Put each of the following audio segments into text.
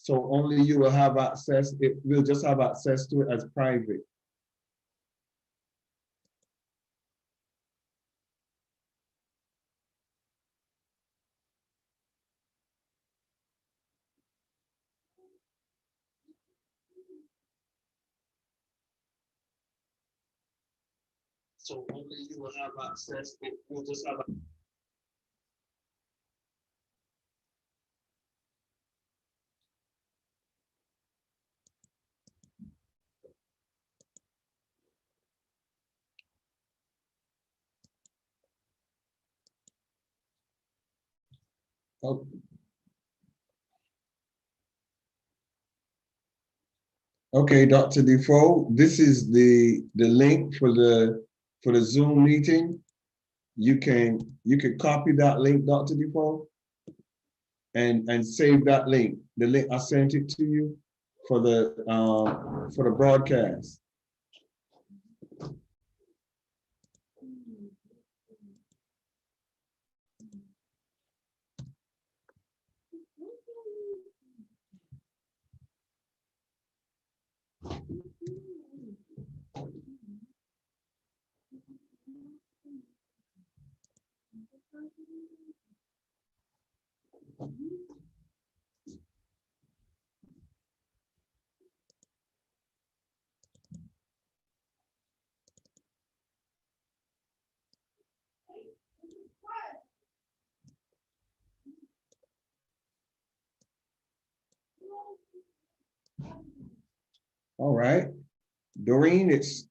So only you will have access, it will just have access to it as private. So only you will have access, it will just have. Okay, Dr. Defoe, this is the link for the Zoom meeting. You can copy that link, Dr. Defoe, and save that link. The link I sent it to you for the broadcast. All right, Doreen, it's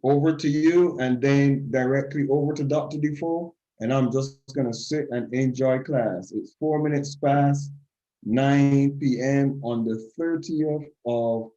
over to you, and then directly over to Dr. Defoe, and I'm just gonna sit and enjoy class. It's 4 minutes past 9 p.m. on the 30th of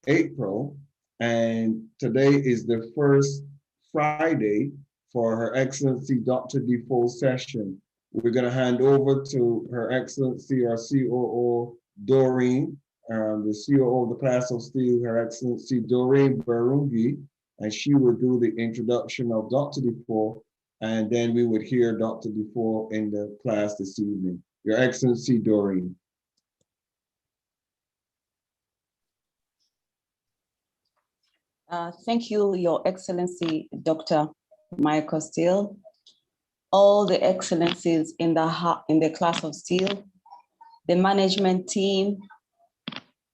April, and today is the first Friday for Her Excellency Dr. Defoe session. We're gonna hand over to Her Excellency, our COO, Doreen, the COO of the Class of Steel, Her Excellency Doreen Barungi, and she will do the introduction of Dr. Defoe, and then we would hear Dr. Defoe in the class this evening. Your Excellency Doreen. Thank you, Your Excellency, Dr. Michael Steele, all the excellencies in the Class of Steel, the management team,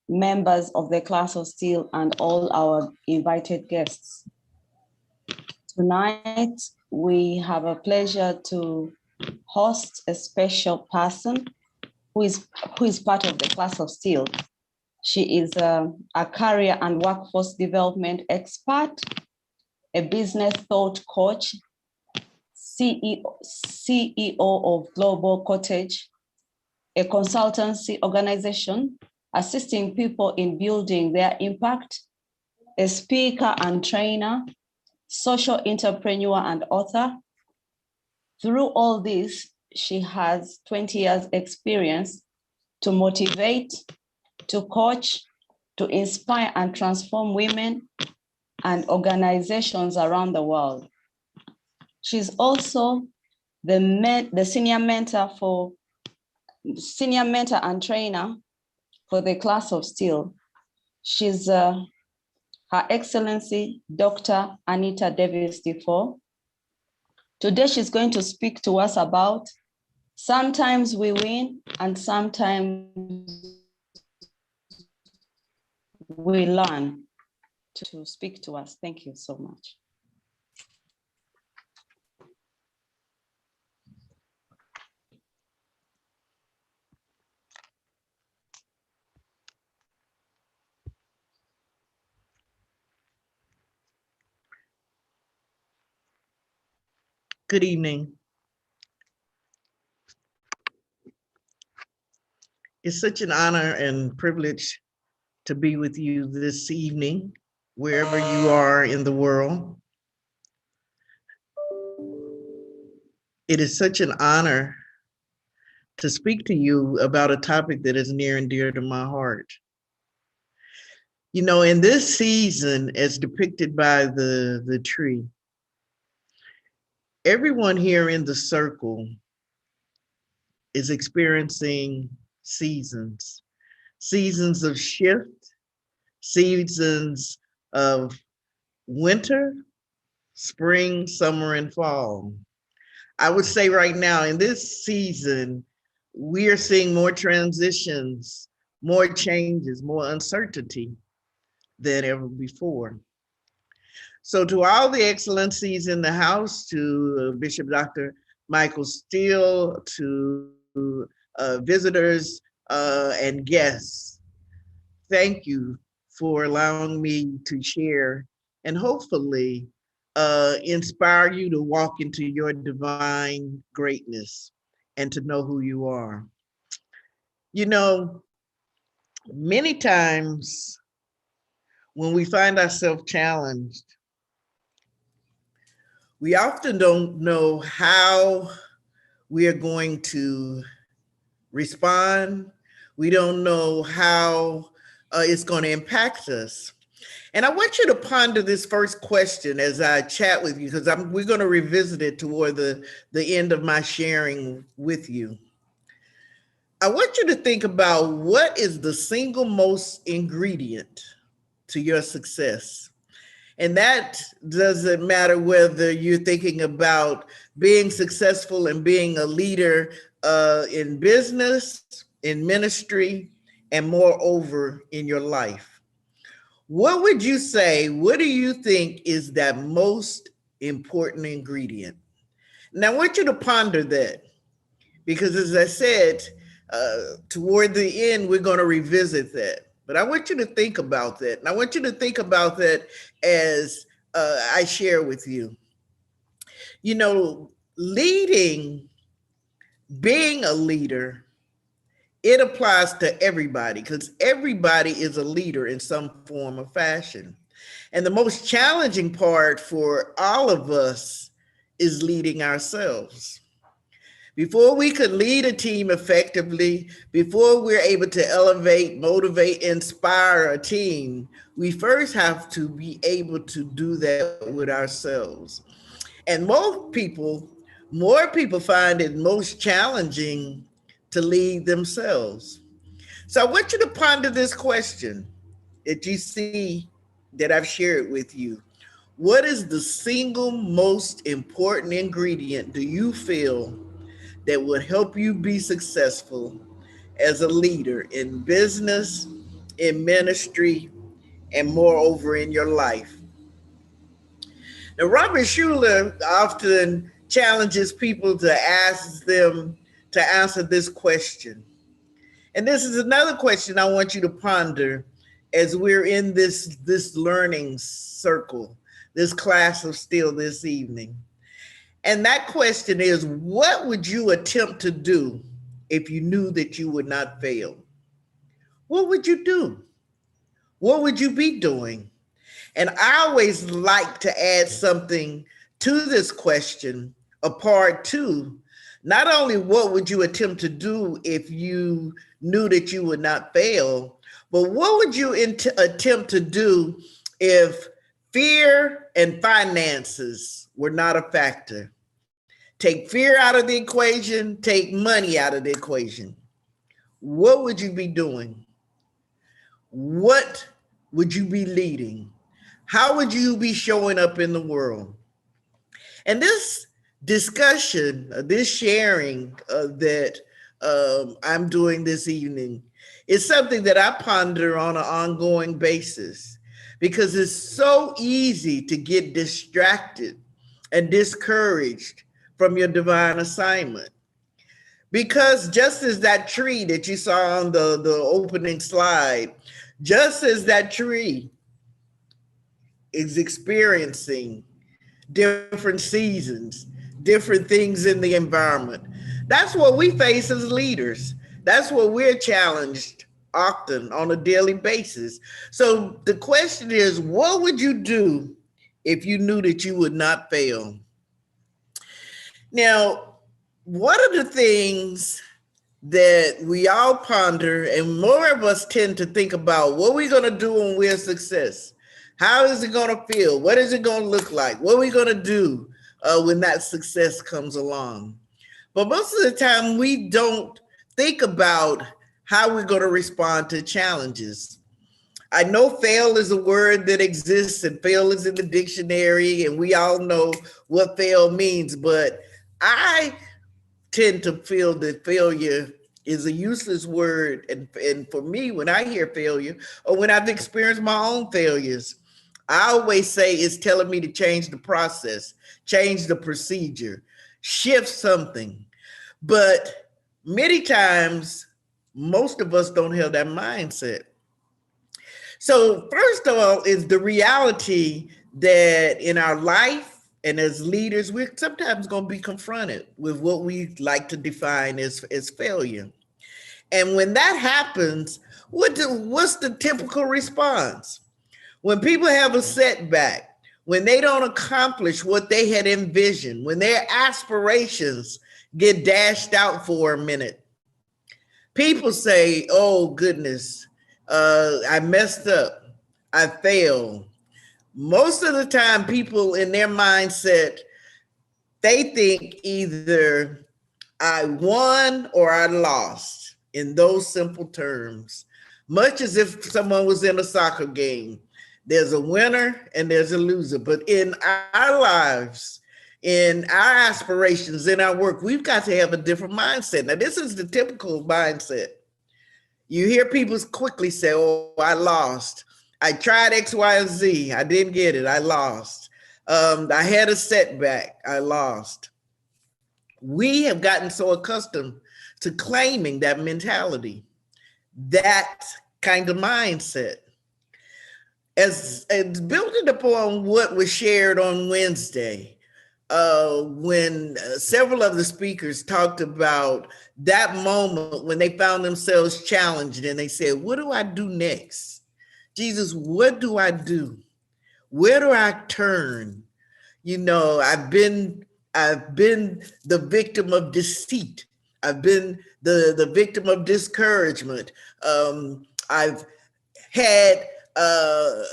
members of the Class of Steel, and all our invited guests. Tonight, we have a pleasure to host a special person who is part of the Class of Steel. She is a career and workforce development expert, a business thought coach, CEO of Global Cottage, a consultancy organization assisting people in building their impact, a speaker and trainer, social entrepreneur and author. Through all this, she has 20 years experience to motivate, to coach, to inspire and transform women and organizations around the world. She's also the senior mentor and trainer for the Class of Steel. She's Her Excellency, Dr. Anita Davis-Defoe. Today, she's going to speak to us about sometimes we win and sometimes we learn. To speak to us. Thank you so much. Good evening. It's such an honor and privilege to be with you this evening, wherever you are in the world. It is such an honor to speak to you about a topic that is near and dear to my heart. You know, in this season, as depicted by the tree, everyone here in the circle is experiencing seasons. seasons of shift, seasons of winter, spring, summer, and fall. I would say right now in this season, we are seeing more transitions, more changes, more uncertainty than ever before. So to all the excellencies in the house, to Bishop Dr. Michael Steele, to visitors and guests, thank you for allowing me to share and hopefully inspire you to walk into your divine greatness and to know who you are. You know, many times when we find ourselves challenged, we often don't know how we are going to respond. We don't know how it's going to impact us. And I want you to ponder this first question as I chat with you, because we're going to revisit it toward the end of my sharing with you. I want you to think about what is the single most ingredient to your success. And that doesn't matter whether you're thinking about being successful and being a leader in business, in ministry, and moreover in your life. What would you say? What do you think is that most important ingredient? Now, I want you to ponder that because, as I said, toward the end, we're going to revisit that. But I want you to think about that. And I want you to think about that as I share with you. You know, leading, being a leader, it applies to everybody because everybody is a leader in some form or fashion. And the most challenging part for all of us is leading ourselves. Before we could lead a team effectively, before we're able to elevate, motivate, inspire a team, we first have to be able to do that with ourselves. And more people find it most challenging to lead themselves. So I want you to ponder this question that you see that I've shared with you. What is the single most important ingredient do you feel that would help you be successful as a leader in business, in ministry, and moreover in your life? Now, Robert Schuller often challenges people to ask them to answer this question. And this is another question I want you to ponder as we're in this learning circle, this class of still this evening. And that question is, what would you attempt to do if you knew that you would not fail? What would you do? What would you be doing? And I always like to add something to this question, a part two. Not only what would you attempt to do if you knew that you would not fail, but what would you attempt to do if fear and finances were not a factor? Take fear out of the equation, take money out of the equation. What would you be doing? What would you be leading? How would you be showing up in the world? And this discussion, this sharing that I'm doing this evening is something that I ponder on an ongoing basis because it's so easy to get distracted and discouraged from your divine assignment. Because just as that tree that you saw on the opening slide, just as that tree is experiencing different seasons, different things in the environment, that's what we face as leaders. That's what we're challenged often on a daily basis. So the question is, what would you do if you knew that you would not fail? Now, one of the things that we all ponder, and more of us tend to think about, what are we going to do when we're a success? How is it going to feel? What is it going to look like? What are we going to do when that success comes along? But most of the time, we don't think about how we're going to respond to challenges. I know fail is a word that exists and fail is in the dictionary, and we all know what fail means, but I tend to feel that failure is a useless word. And for me, when I hear failure or when I've experienced my own failures, I always say it's telling me to change the process, change the procedure, shift something. But many times, most of us don't have that mindset. So, first of all, is the reality that in our life and as leaders, we're sometimes going to be confronted with what we like to define as failure. And when that happens, what's the typical response? When people have a setback, when they don't accomplish what they had envisioned, when their aspirations get dashed out for a minute, people say, oh, goodness, I messed up, I failed. Most of the time, people in their mindset, they think either I won or I lost in those simple terms, much as if someone was in a soccer game. There's a winner and there's a loser. But in our lives, in our aspirations, in our work, we've got to have a different mindset. Now, this is the typical mindset. You hear people quickly say, oh, I lost. I tried X, Y, and Z. I didn't get it. I lost. I had a setback. I lost. We have gotten so accustomed to claiming that mentality, that kind of mindset. As building upon what was shared on Wednesday, when several of the speakers talked about that moment when they found themselves challenged and they said, what do I do next? Jesus, what do I do? Where do I turn? You know, I've been the victim of deceit. I've been the victim of discouragement. I've had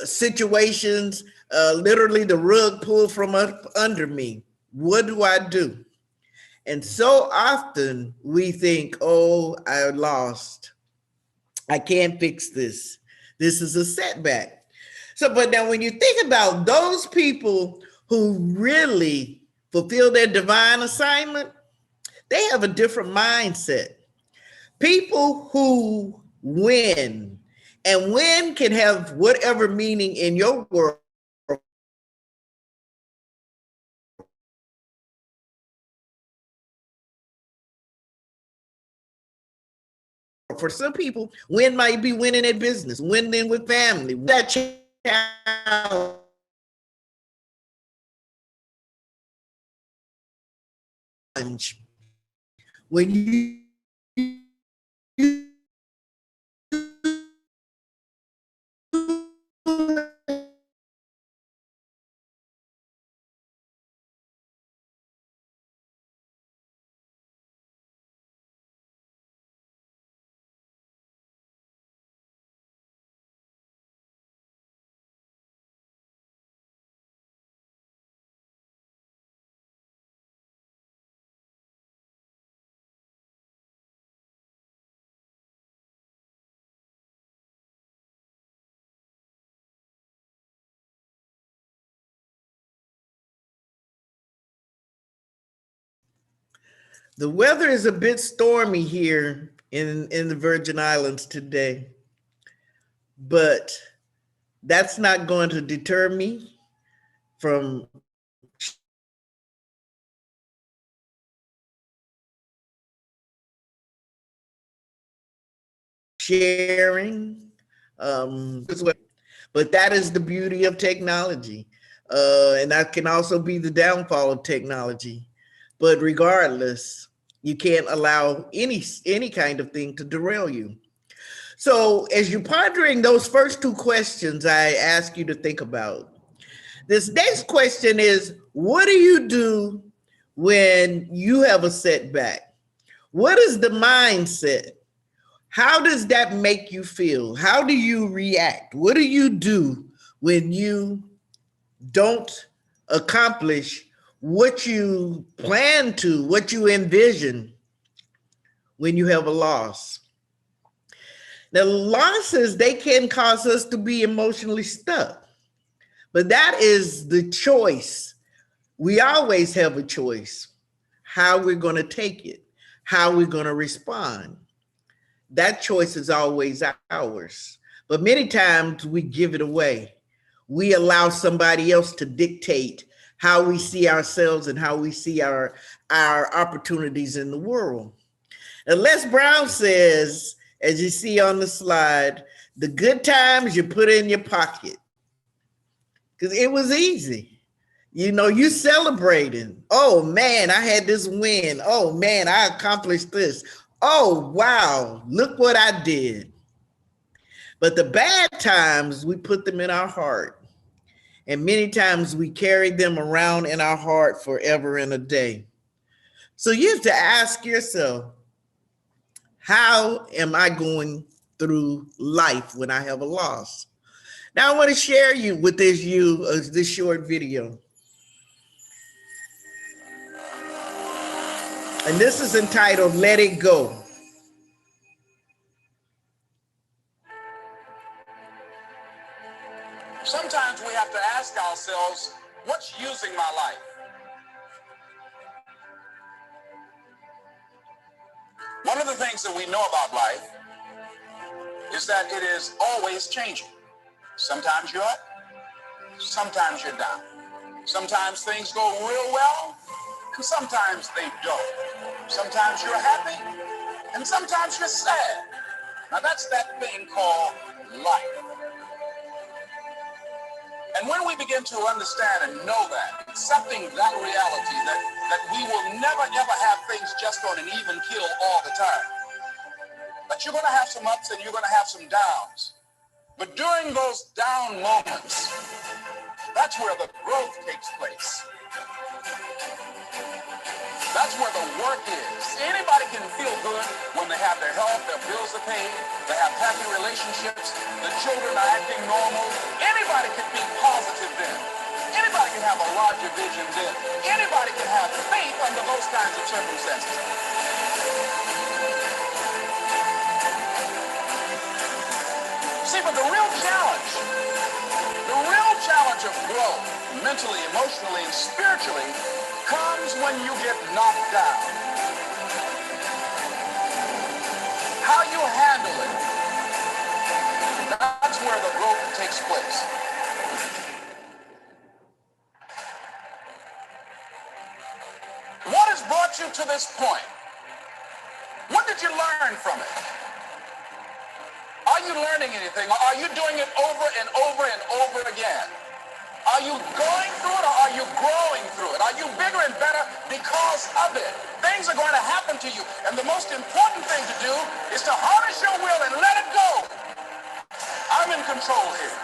situations, literally the rug pulled from up under me. What do I do? And so often we think, oh, I lost. I can't fix this. This is a setback. So, but now when you think about those people who really fulfill their divine assignment, they have a different mindset. People who win, and win can have whatever meaning in your world. For some people, win might be winning at business, winning with family. That challenge when you the weather is a bit stormy here in the Virgin Islands today, but that's not going to deter me from sharing. But that is the beauty of technology. And that can also be the downfall of technology. But regardless, you can't allow any kind of thing to derail you. So as you're pondering those first two questions I ask you to think about, this next question is, what do you do when you have a setback? What is the mindset? How does that make you feel? How do you react? What do you do when you don't accomplish what you plan to, what you envision when you have a loss? The losses, they can cause us to be emotionally stuck, but that is the choice. We always have a choice, how we're going to take it, how we're going to respond. That choice is always ours. But many times we give it away. We allow somebody else to dictate how we see ourselves and how we see our opportunities in the world. And Les Brown says, as you see on the slide, the good times you put in your pocket. Because it was easy. You know, you celebrating. Oh man, I had this win. Oh man, I accomplished this. Oh wow, look what I did. But the bad times, we put them in our heart. And many times we carry them around in our heart forever and a day. So you have to ask yourself, how am I going through life when I have a loss? Now I want to share you with this short video. And this is entitled, Let It Go. Sometimes we have to ask ourselves, what's using my life? One of the things that we know about life is that it is always changing. Sometimes you're up, sometimes you're down. Sometimes things go real well, and sometimes they don't. Sometimes you're happy, and sometimes you're sad. Now that's that thing called life. And when we begin to understand and know that, accepting that reality, that we will never ever have things just on an even keel all the time, that you're going to have some ups and you're going to have some downs. But during those down moments, that's where the growth takes place. That's where the work is. Anybody can feel good when they have their health, their bills are paid, they have happy relationships, the children are acting normal. Anybody can be positive then. Anybody can have a larger vision then. Anybody can have faith under those kinds of circumstances. See, but the real challenge of growth, mentally, emotionally, and spiritually, comes when you get knocked down. How you handle it, that's where the growth takes place. What has brought you to this point? What did you learn from it? Are you learning anything, or are you doing it over and over and over again? Are you going through it, or are you growing through it? Are you bigger and better because of it? Things are going to happen to you, and the most important thing to do is to harness your will and let it go. I'm in control here.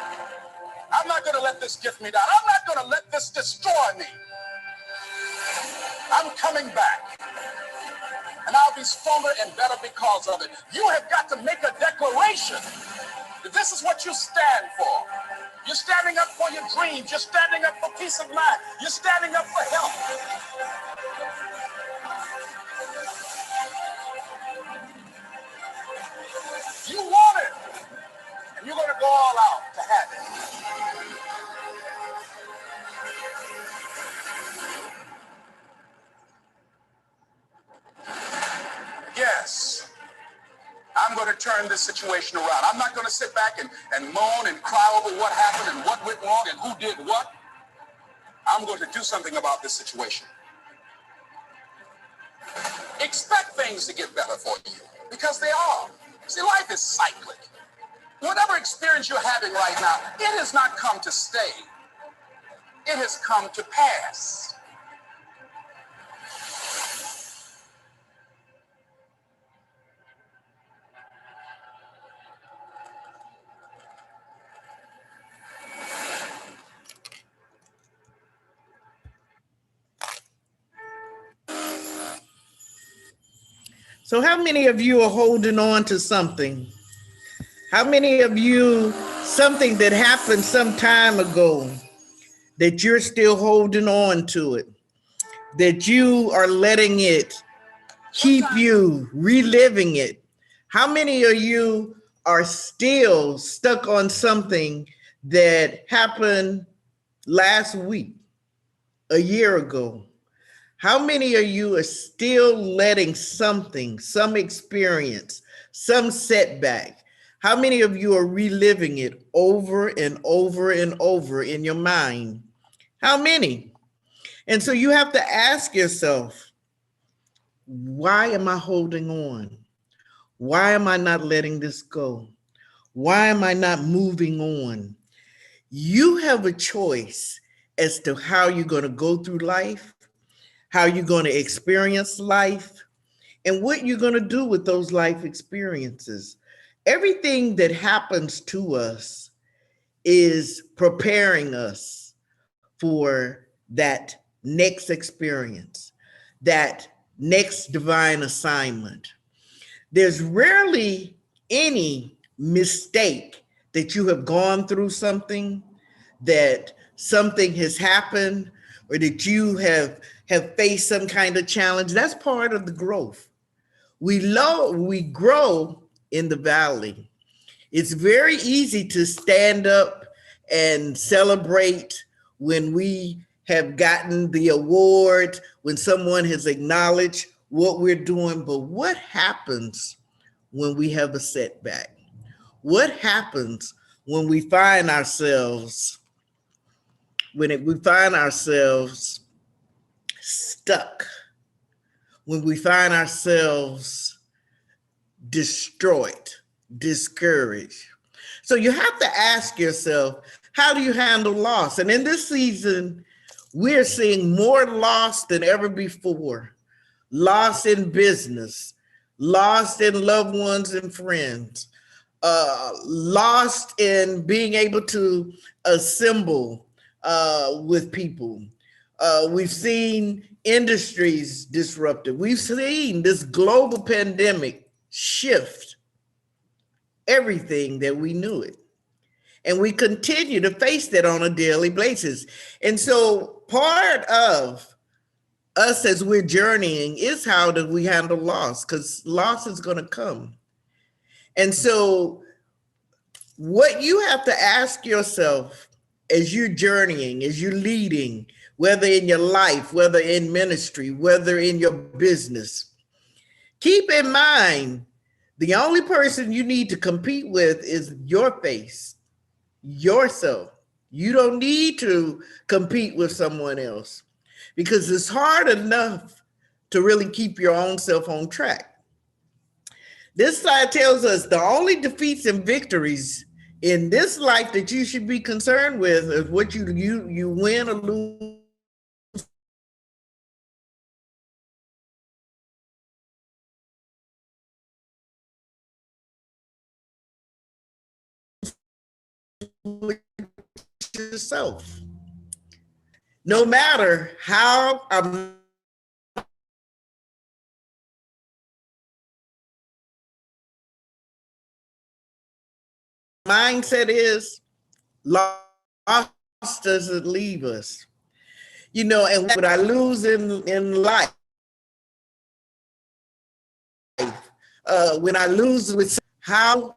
I'm not going to let this get me down. I'm not going to let this destroy me. I'm coming back, and I'll be stronger and better because of it. You have got to make a declaration that this is what you stand for. You're standing up for your dreams. You're standing up for peace of mind. You're standing up for health. You want it, and you're going to go all out to have it. Yes, I'm going to turn this situation around. I'm not going to sit back and moan and cry over what happened and what went wrong and who did what. I'm going to do something about this situation. Expect things to get better for you, because they are. See, life is cyclic. Whatever experience you're having right now, it has not come to stay. It has come to pass. So how many of you are holding on to something? How many of you, something that happened some time ago, that you're still holding on to it, that you are letting it keep you reliving it? How many of you are still stuck on something that happened last week, a year ago? How many of you are still letting something, some experience, some setback? How many of you are reliving it over and over and over in your mind? How many? And so you have to ask yourself, why am I holding on? Why am I not letting this go? Why am I not moving on? You have a choice as to how you're going to go through life, how you're going to experience life, and what you're going to do with those life experiences. Everything that happens to us is preparing us for that next experience, that next divine assignment. There's rarely any mistake that you have gone through something, that something has happened, or that you have faced some kind of challenge. That's part of the growth. We grow in the valley. It's very easy to stand up and celebrate when we have gotten the award, when someone has acknowledged what we're doing. But what happens when we have a setback? What happens when we find ourselves, we find ourselves stuck, when we find ourselves destroyed, discouraged? So you have to ask yourself, how do you handle loss? And in this season, we're seeing more loss than ever before. Loss in business, lost in loved ones and friends, lost in being able to assemble with people. We've seen industries disrupted. We've seen this global pandemic shift everything that we knew it. And we continue to face that on a daily basis. And so part of us as we're journeying is how do we handle loss, because loss is going to come. And so what you have to ask yourself as you're journeying, as you're leading, whether in your life, whether in ministry, whether in your business, keep in mind, the only person you need to compete with is your face, yourself. You don't need to compete with someone else, because it's hard enough to really keep your own self on track. This slide tells us the only defeats and victories in this life that you should be concerned with is what you win or lose with yourself. No matter how mindset is, loss doesn't leave us. You know, and what I lose in life, when I lose with, how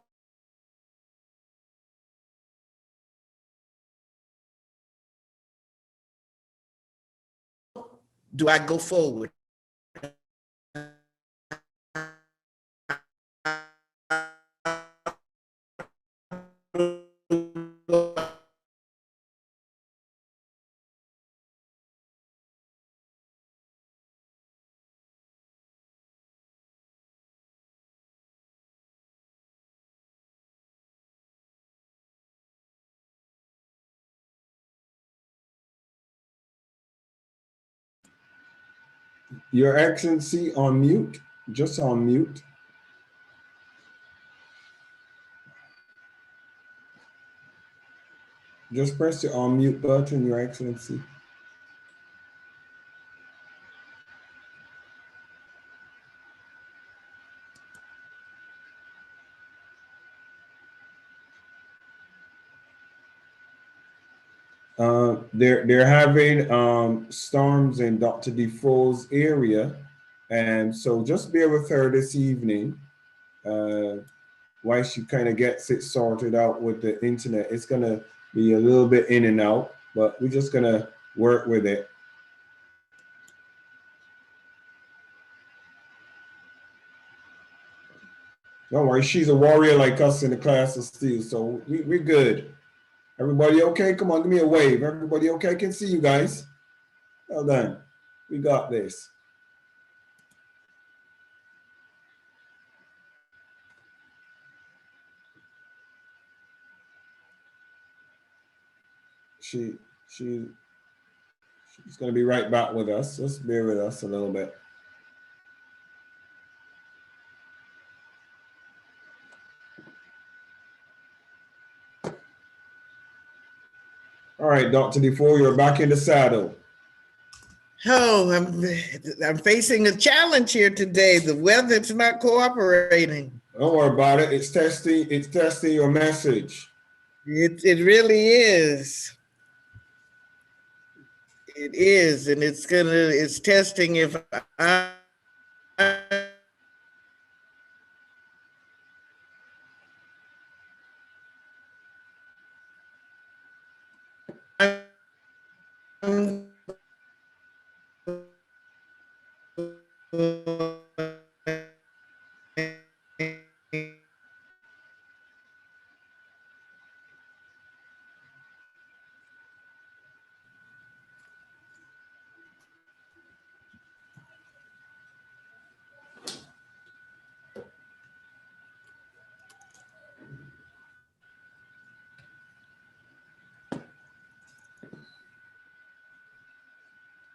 do I go forward? Your Excellency, on mute, just on mute. Just press the unmute button, Your Excellency. They're having storms in Dr. Defoe's area, and so just bear with her this evening. while she kind of gets it sorted out with the internet. It's gonna be a little bit in and out, but we're just gonna work with it. Don't worry, she's a warrior like us in the class of steel, so we're good. Everybody okay? Come on, give me a wave. Everybody okay? I can see you guys. Well done. We got this. She she she's gonna be right back with us. Just bear with us a little bit. All right, Dr. Defoe, you're back in the saddle. Oh, I'm facing a challenge here today. The weather's not cooperating. Don't worry about it. It's testing your message. It really is. It is, and it's testing if I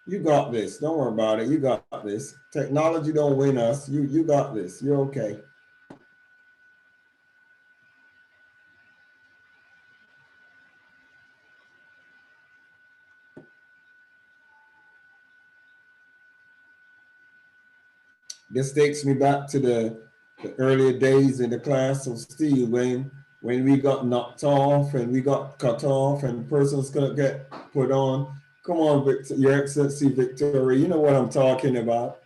You got this. Don't worry about it. You got this. Technology don't win us. You got this. You're okay. This takes me back to the earlier days in the class of steel when we got knocked off and we got cut off and persons couldn't get put on. Come on, Victor, Your Excellency Victoria, you know what I'm talking about.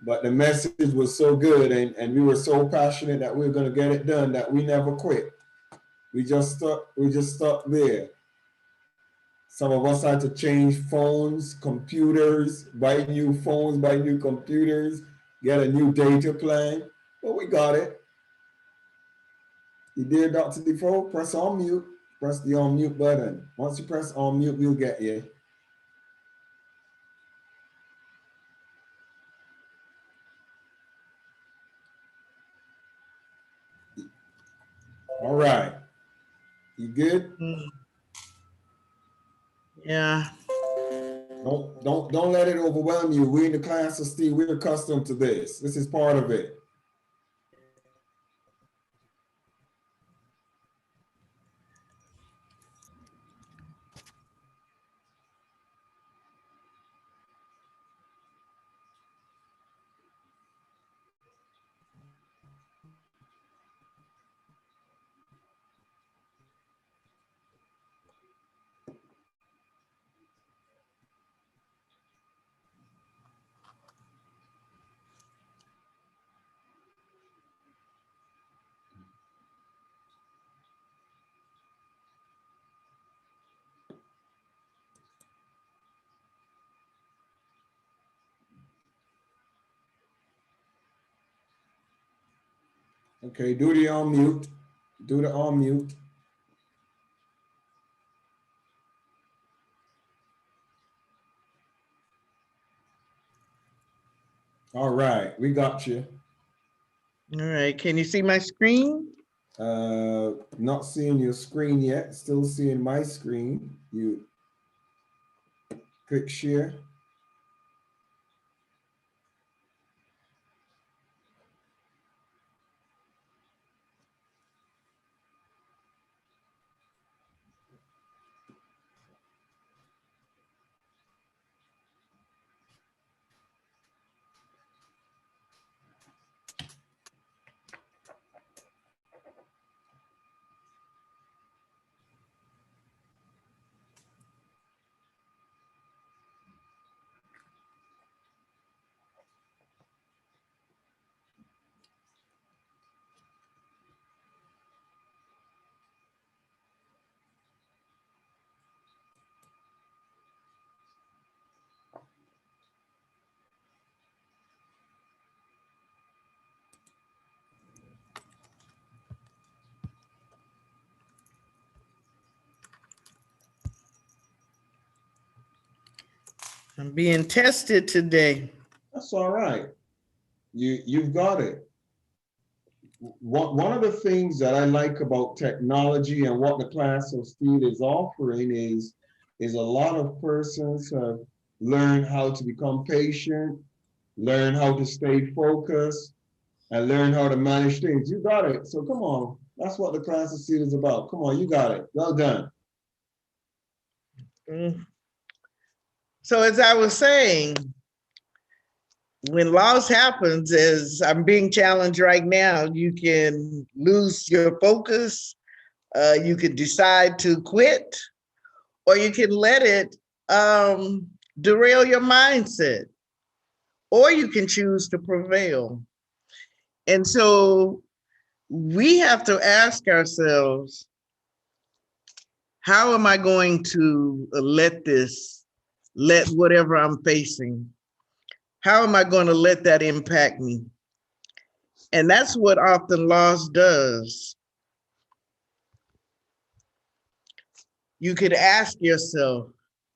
But the message was so good and we were so passionate that we were going to get it done that we never quit. We just stuck there. Some of us had to change phones, computers, buy new phones, buy new computers, get a new data plan, but we got it. You did, Dr. Defoe? Press on mute. Press the on mute button. Once you press on mute, we'll get you. All right. You good? Yeah. Don't let it overwhelm you. We're in the class of steel. We're accustomed to this. This is part of it. Okay, do the on mute. Do the on mute. All right, we got you. All right. Can you see my screen? Not seeing your screen yet. Still seeing my screen. You click share. I'm being tested today. That's all right. You've got it. One of the things that I like about technology and what the class of Steel is offering is a lot of persons have learned how to become patient, learn how to stay focused, and learn how to manage things. You got it. So come on. That's what the class of Steel is about. Come on, you got it. Well done. So as I was saying, when loss happens, as I'm being challenged right now, you can lose your focus, you could decide to quit, or you can let it derail your mindset, or you can choose to prevail. And so we have to ask ourselves, how am I going to let whatever I'm facing, how am I going to let that impact me? And that's what often loss does. You could ask yourself,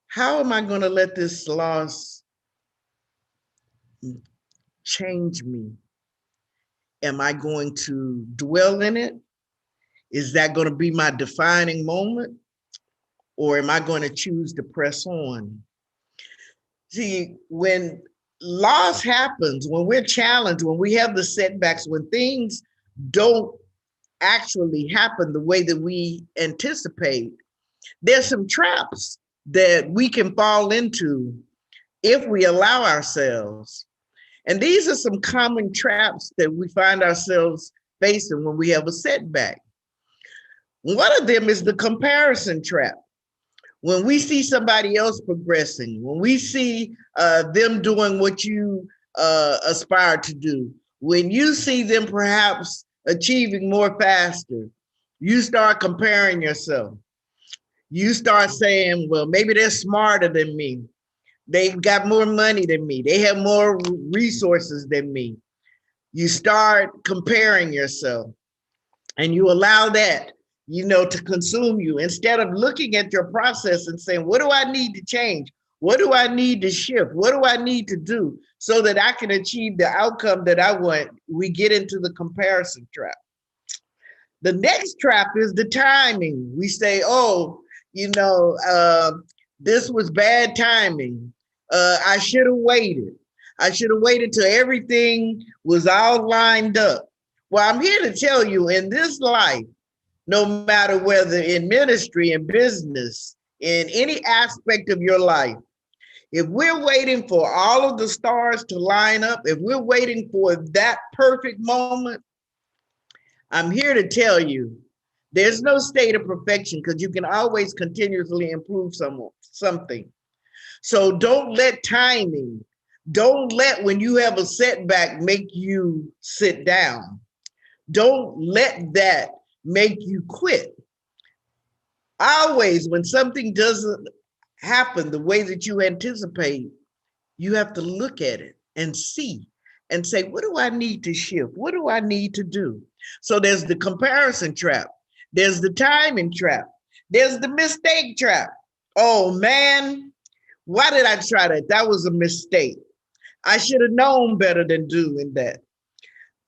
how am I going to let this loss change me? Am I going to dwell in it? Is that going to be my defining moment? Or am I going to choose to press on? See, when loss happens, when we're challenged, when we have the setbacks, when things don't actually happen the way that we anticipate, there's some traps that we can fall into if we allow ourselves. And these are some common traps that we find ourselves facing when we have a setback. One of them is the comparison trap. When we see somebody else progressing, when we see them doing what you aspire to do, when you see them perhaps achieving more faster, you start comparing yourself. You start saying, well, maybe they're smarter than me. They've got more money than me. They have more resources than me. You start comparing yourself and you allow that, to consume you instead of looking at your process and saying, what do I need to change? What do I need to shift? What do I need to do so that I can achieve the outcome that I want? We get into the comparison trap. The next trap is the timing. We say, this was bad timing. I should have waited. I should have waited till everything was all lined up. Well, I'm here to tell you, in this life, no matter whether in ministry, in business, in any aspect of your life, if we're waiting for all of the stars to line up, if we're waiting for that perfect moment, I'm here to tell you, there's no state of perfection because you can always continuously improve something. So don't let timing, don't let when you have a setback make you sit down. Don't let that make you quit. Always, when something doesn't happen the way that you anticipate, you have to look at it and see and say, what do I need to shift? What do I need to do? So there's the comparison trap. There's the timing trap. There's the mistake trap. Oh man, why did I try that? That was a mistake. I should have known better than doing that.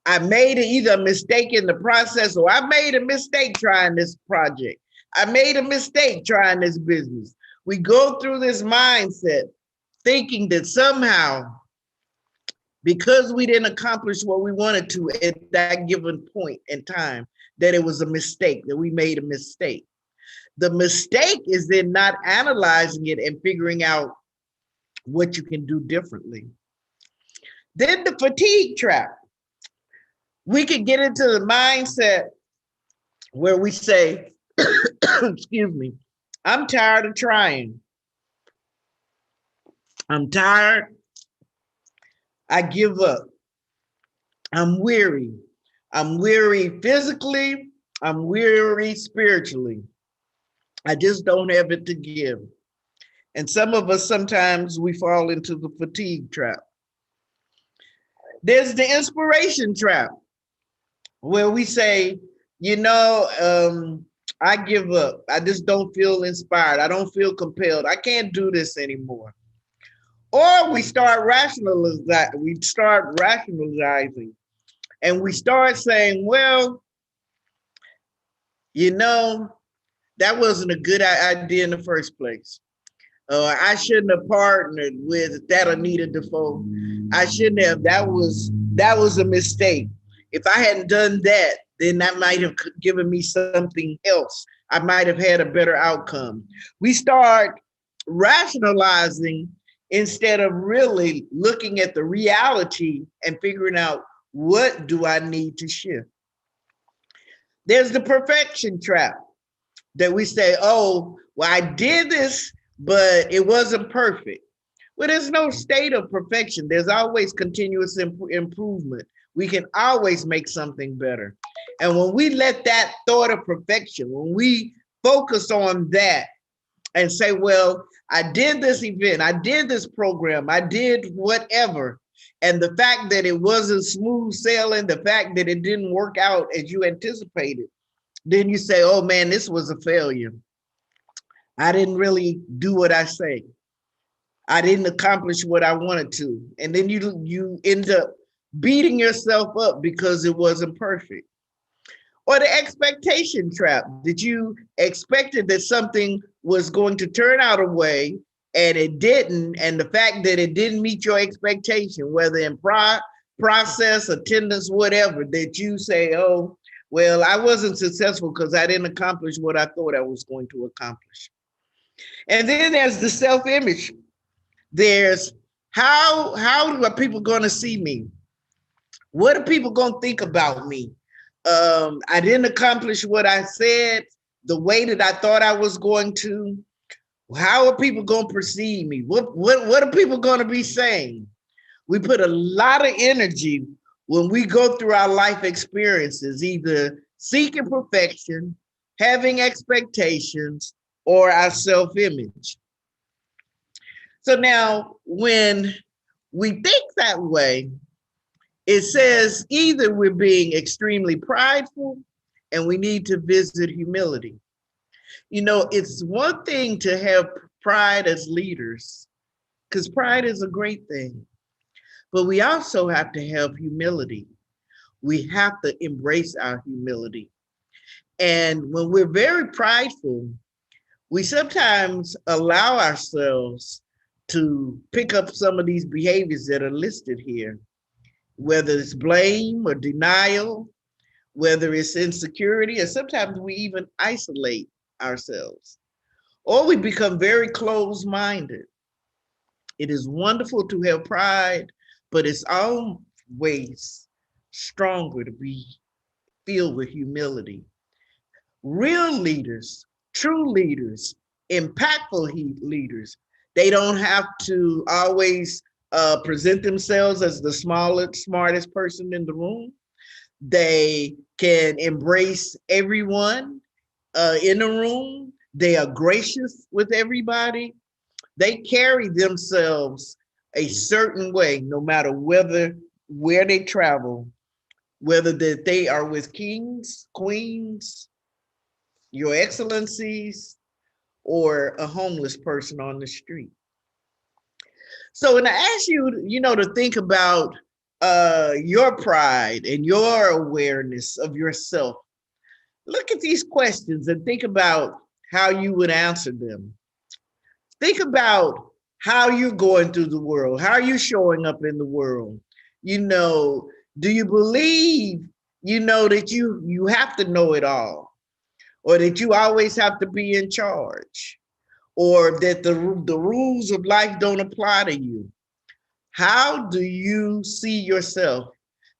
I made either a mistake in the process or I made a mistake trying this project. I made a mistake trying this business. We go through this mindset thinking that somehow, because we didn't accomplish what we wanted to at that given point in time, that it was a mistake, that we made a mistake. The mistake is then not analyzing it and figuring out what you can do differently. Then the fatigue trap. We could get into the mindset where we say, excuse me, I'm tired of trying. I'm tired. I give up. I'm weary. I'm weary physically. I'm weary spiritually. I just don't have it to give. And some of us, sometimes we fall into the fatigue trap. There's the inspiration trap, where we say, I give up. I just don't feel inspired. I don't feel compelled. I can't do this anymore. Or we start rationalizing, and we start saying, well, you know, that wasn't a good idea in the first place. I shouldn't have partnered with that Anita Dafoe. I shouldn't have. That was a mistake. If I hadn't done that, then that might have given me something else. I might have had a better outcome. We start rationalizing instead of really looking at the reality and figuring out, what do I need to shift? There's the perfection trap that we say, oh, well, I did this, but it wasn't perfect. Well, there's no state of perfection. There's always continuous improvement. We can always make something better. And when we let that thought of perfection, when we focus on that and say, well, I did this event, I did this program, I did whatever. And the fact that it wasn't smooth sailing, the fact that it didn't work out as you anticipated, then you say, oh man, this was a failure. I didn't really do what I say. I didn't accomplish what I wanted to. And then you end up beating yourself up because it wasn't perfect. Or the expectation trap, that you expected that something was going to turn out a way and it didn't. And the fact that it didn't meet your expectation, whether in process, attendance, whatever, that you say, oh, well, I wasn't successful because I didn't accomplish what I thought I was going to accomplish. And then there's the self-image. There's how are people going to see me? What are people going to think about me? I didn't accomplish what I said the way that I thought I was going to. How are people going to perceive me? What are people going to be saying? We put a lot of energy when we go through our life experiences, either seeking perfection, having expectations, or our self-image. So now, when we think that way, it says either we're being extremely prideful and we need to visit humility. You know, it's one thing to have pride as leaders, because pride is a great thing, but we also have to have humility. We have to embrace our humility. And when we're very prideful, we sometimes allow ourselves to pick up some of these behaviors that are listed here, whether it's blame or denial, whether it's insecurity, or sometimes we even isolate ourselves, or we become very closed-minded. It is wonderful to have pride, but it's always stronger to be filled with humility. Real leaders, true leaders, impactful leaders, they don't have to always present themselves as the smartest person in the room. They can embrace everyone in the room. They are gracious with everybody. They carry themselves a certain way, no matter where they travel, whether that they are with kings, queens, your excellencies, or a homeless person on the street. So when I ask you, to think about your pride and your awareness of yourself, look at these questions and think about how you would answer them. Think about how you're going through the world. How are you showing up in the world? Do you believe, that you have to know it all, or that you always have to be in charge, or that the rules of life don't apply to you? How do you see yourself?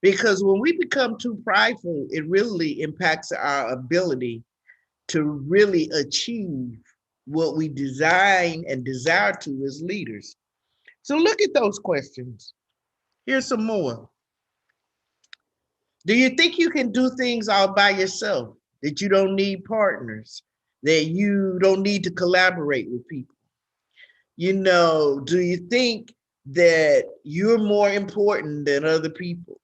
Because when we become too prideful, it really impacts our ability to really achieve what we design and desire to as leaders. So look at those questions. Here's some more. Do you think you can do things all by yourself? That you don't need partners? That you don't need to collaborate with people? Do you think that you're more important than other people?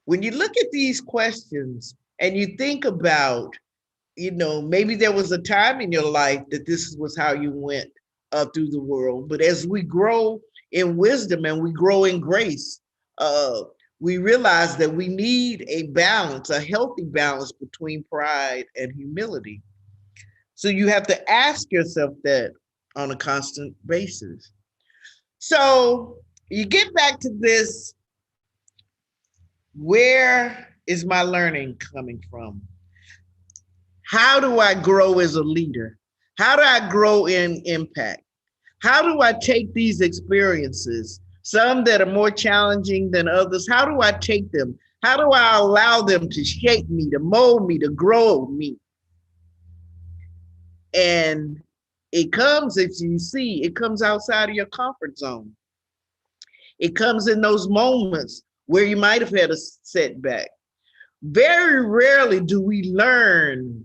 When you look at these questions and you think about, maybe there was a time in your life that this was how you went through the world. But as we grow in wisdom and we grow in grace, we realize that we need a balance, a healthy balance between pride and humility. So you have to ask yourself that on a constant basis. So you get back to this, where is my learning coming from? How do I grow as a leader? How do I grow in impact? How do I take these experiences, some that are more challenging than others? How do I take them? How do I allow them to shape me, to mold me, to grow me? And it comes, as you see, it comes outside of your comfort zone. It comes in those moments where you might have had a setback. Very rarely do we learn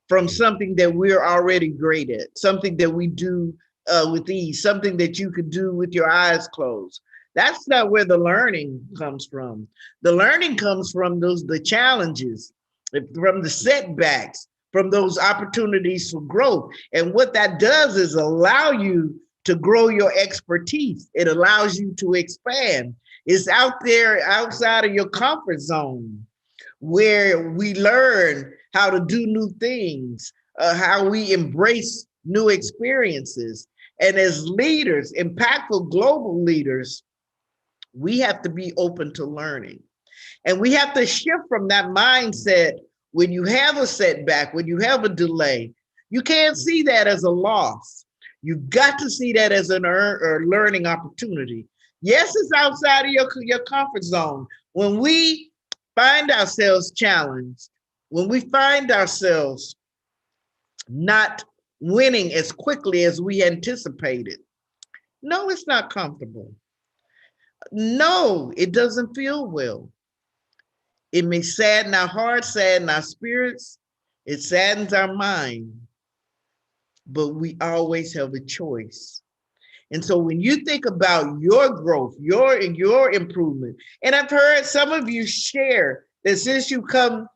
from something that we're already great at, something that we do with ease, something that you could do with your eyes closed. That's not where the learning comes from. The learning comes from the challenges, from the setbacks, from those opportunities for growth. And what that does is allow you to grow your expertise. It allows you to expand. It's out there outside of your comfort zone where we learn how to do new things, how we embrace new experiences. And as leaders, impactful global leaders, we have to be open to learning. And we have to shift from that mindset. When you have a setback, when you have a delay, you can't see that as a loss. You've got to see that as a learning opportunity. Yes, it's outside of your comfort zone. When we find ourselves challenged, when we find ourselves not winning as quickly as we anticipated, no, it's not comfortable. No, it doesn't feel well. It may sadden our hearts, sadden our spirits. It saddens our mind, but we always have a choice. And so when you think about your growth, your improvement, and I've heard some of you share that since you come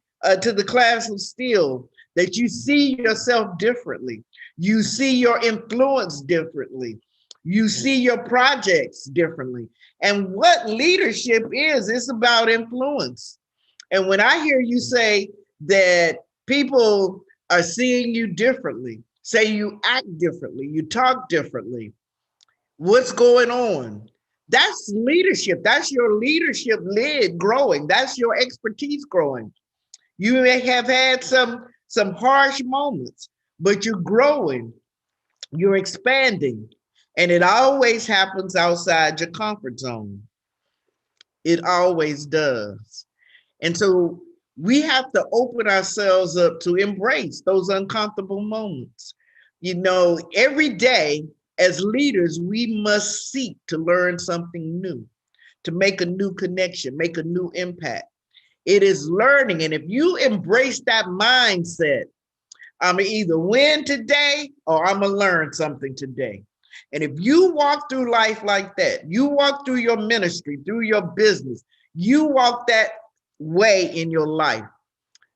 to the class of steel, that you see yourself differently. You see your influence differently. You see your projects differently. And what leadership is, it's about influence. And when I hear you say that people are seeing you differently, say you act differently, you talk differently, what's going on? That's leadership. That's your leadership lid growing. That's your expertise growing. You may have had some harsh moments, but you're growing, you're expanding, and it always happens outside your comfort zone. It always does. And so we have to open ourselves up to embrace those uncomfortable moments. You know, every day as leaders, we must seek to learn something new, to make a new connection, make a new impact. It is learning. And if you embrace that mindset, I'm gonna either win today or I'm gonna learn something today. And if you walk through life like that, you walk through your ministry, through your business, you walk that way in your life,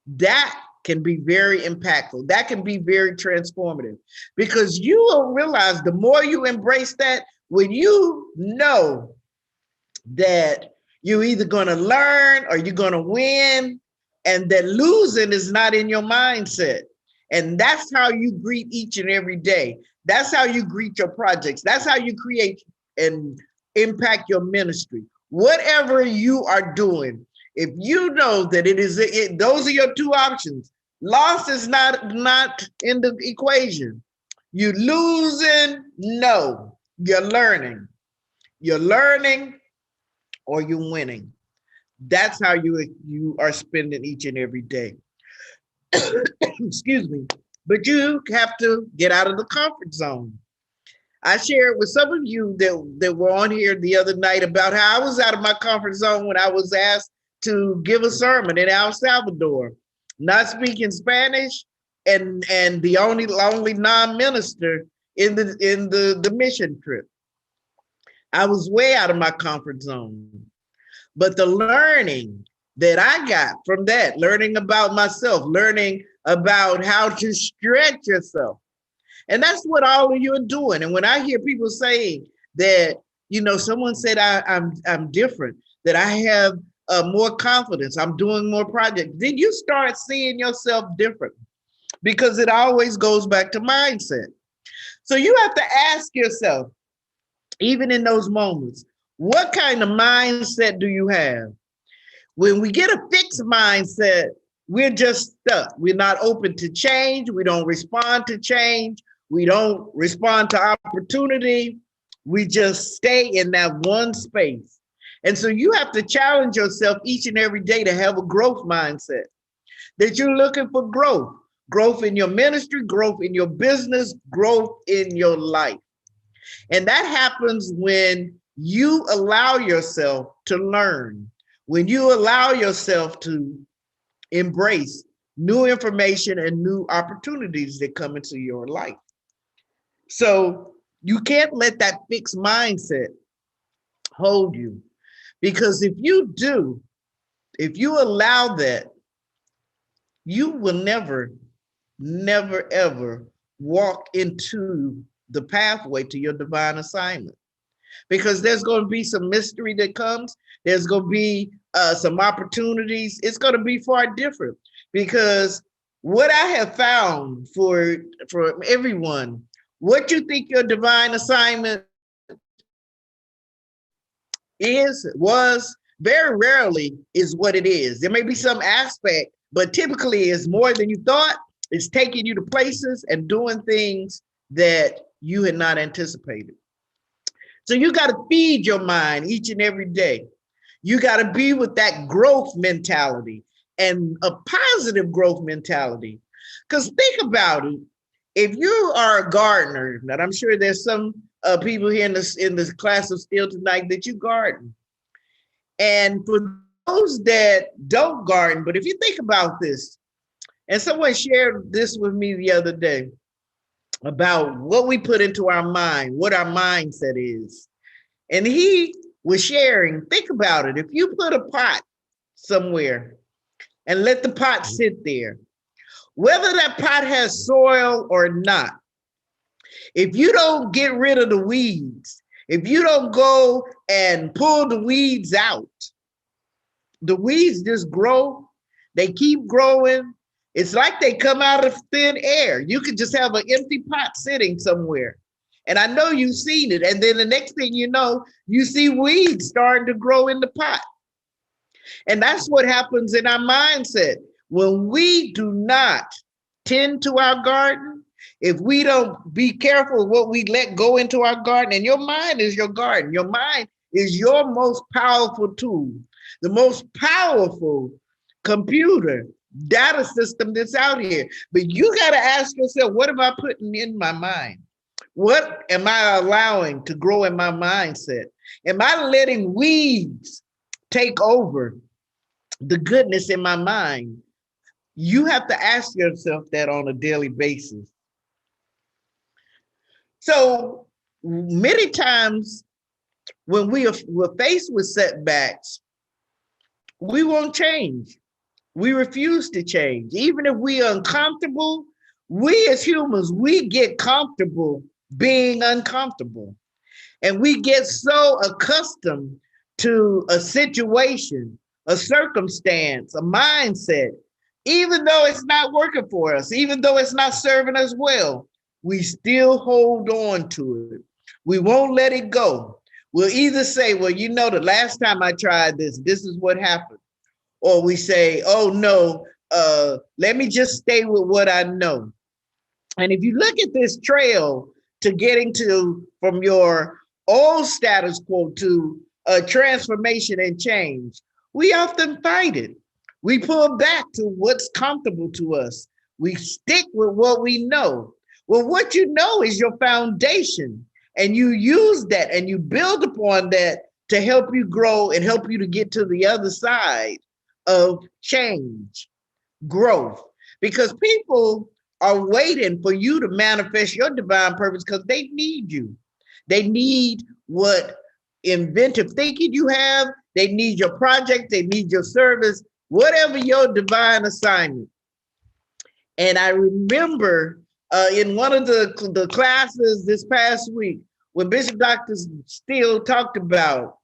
that can be very impactful. That can be very transformative, because you will realize the more you embrace that, when you know that you're either going to learn or you're going to win, and that losing is not in your mindset. And that's how you greet each and every day. That's how you greet your projects. That's how you create and impact your ministry. Whatever you are doing, if you know that those are your two options. Loss is not in the equation. You losing, no, you're learning. You're learning or you're winning. That's how you are spending each and every day. Excuse me. But you have to get out of the comfort zone. I shared with some of you that were on here the other night about how I was out of my comfort zone when I was asked to give a sermon in El Salvador, not speaking Spanish, and the only non-minister in the mission trip. I was way out of my comfort zone. But the learning that I got from that, learning about myself, learning about how to stretch yourself, And that's what all of you are doing. And when I hear people saying that, someone said I'm different, that I have more confidence, I'm doing more projects, then you start seeing yourself different, because it always goes back to mindset. So you have to ask yourself, even in those moments, what kind of mindset do you have? When we get a fixed mindset, we're just stuck. We're not open to change. We don't respond to change. We don't respond to opportunity. We just stay in that one space. And so you have to challenge yourself each and every day to have a growth mindset, that you're looking for growth in your ministry, growth in your business, growth in your life. And that happens when you allow yourself to learn, when you allow yourself to embrace new information and new opportunities that come into your life. So you can't let that fixed mindset hold you, because if you do, if you allow that, you will never, ever walk into the pathway to your divine assignment, because there's going to be some mystery that comes. There's going to be some opportunities. It's going to be far different, because what I have found for everyone, what you think your divine assignment was very rarely is what it is. There may be some aspect, but typically it's more than you thought. It's taking you to places and doing things that you had not anticipated. So you got to feed your mind each and every day. You got to be with that growth mentality, and a positive growth mentality. Because think about it. If you are a gardener, and I'm sure there's some people here in this class of Still Tonight that you garden. And for those that don't garden, but if you think about this, and someone shared this with me the other day about what we put into our mind, what our mindset is. And he was sharing, think about it. If you put a pot somewhere and let the pot sit there, whether that pot has soil or not, if you don't get rid of the weeds, if you don't go and pull the weeds out, the weeds just grow. They keep growing. It's like they come out of thin air. You could just have an empty pot sitting somewhere. And I know you've seen it. And then the next thing you know, you see weeds starting to grow in the pot. And that's what happens in our mindset. When we do not tend to our garden, if we don't be careful of what we let go into our garden, and your mind is your garden, your mind is your most powerful tool, the most powerful computer, data system that's out here. But you got to ask yourself, what am I putting in my mind? What am I allowing to grow in my mindset? Am I letting weeds take over the goodness in my mind? You have to ask yourself that on a daily basis. So many times when we're faced with setbacks, we won't change. We refuse to change. Even if we are uncomfortable, we as humans, we get comfortable being uncomfortable. And we get so accustomed to a situation, a circumstance, a mindset, even though it's not working for us, even though it's not serving us well, we still hold on to it. We won't let it go. We'll either say, well, the last time I tried this, this is what happened. Or we say, oh no, let me just stay with what I know. And if you look at this trail to getting to from your old status quo to a transformation and change, we often fight it. We pull back to what's comfortable to us. We stick with what we know. Well, what you know is your foundation, and you use that and you build upon that to help you grow and help you to get to the other side of change, growth, because people are waiting for you to manifest your divine purpose because they need you. They need what inventive thinking you have. They need your project. They need your service, whatever your divine assignment. And I remember in one of the classes this past week, when Bishop Dr. Steele talked about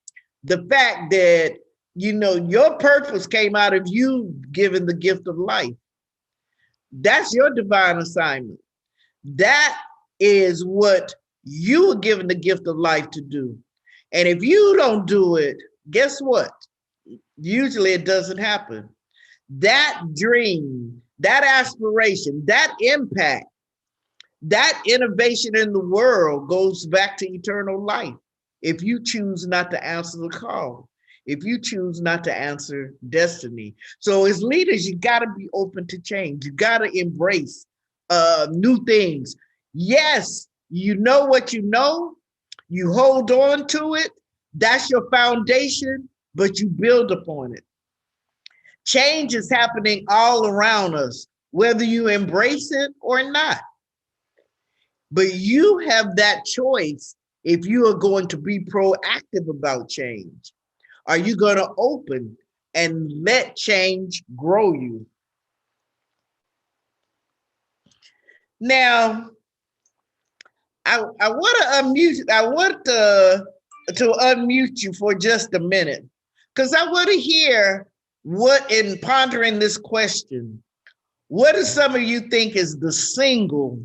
the fact that, you know, your purpose came out of you giving the gift of life. That's your divine assignment. That is what you were given the gift of life to do. And if you don't do it, guess what? Usually it doesn't happen. That dream, that aspiration, that impact, that innovation in the world goes back to eternal life. If you choose not to answer the call, if you choose not to answer destiny. So as leaders, you got to be open to change. You got to embrace new things. Yes, you know what you know, you hold on to it. That's your foundation, but you build upon it. Change is happening all around us, whether you embrace it or not. But you have that choice if you are going to be proactive about change. Are you going to open and let change grow you? Now, I want to unmute. I want to unmute you for just a minute, because I want to hear what, in pondering this question, what do some of you think is the single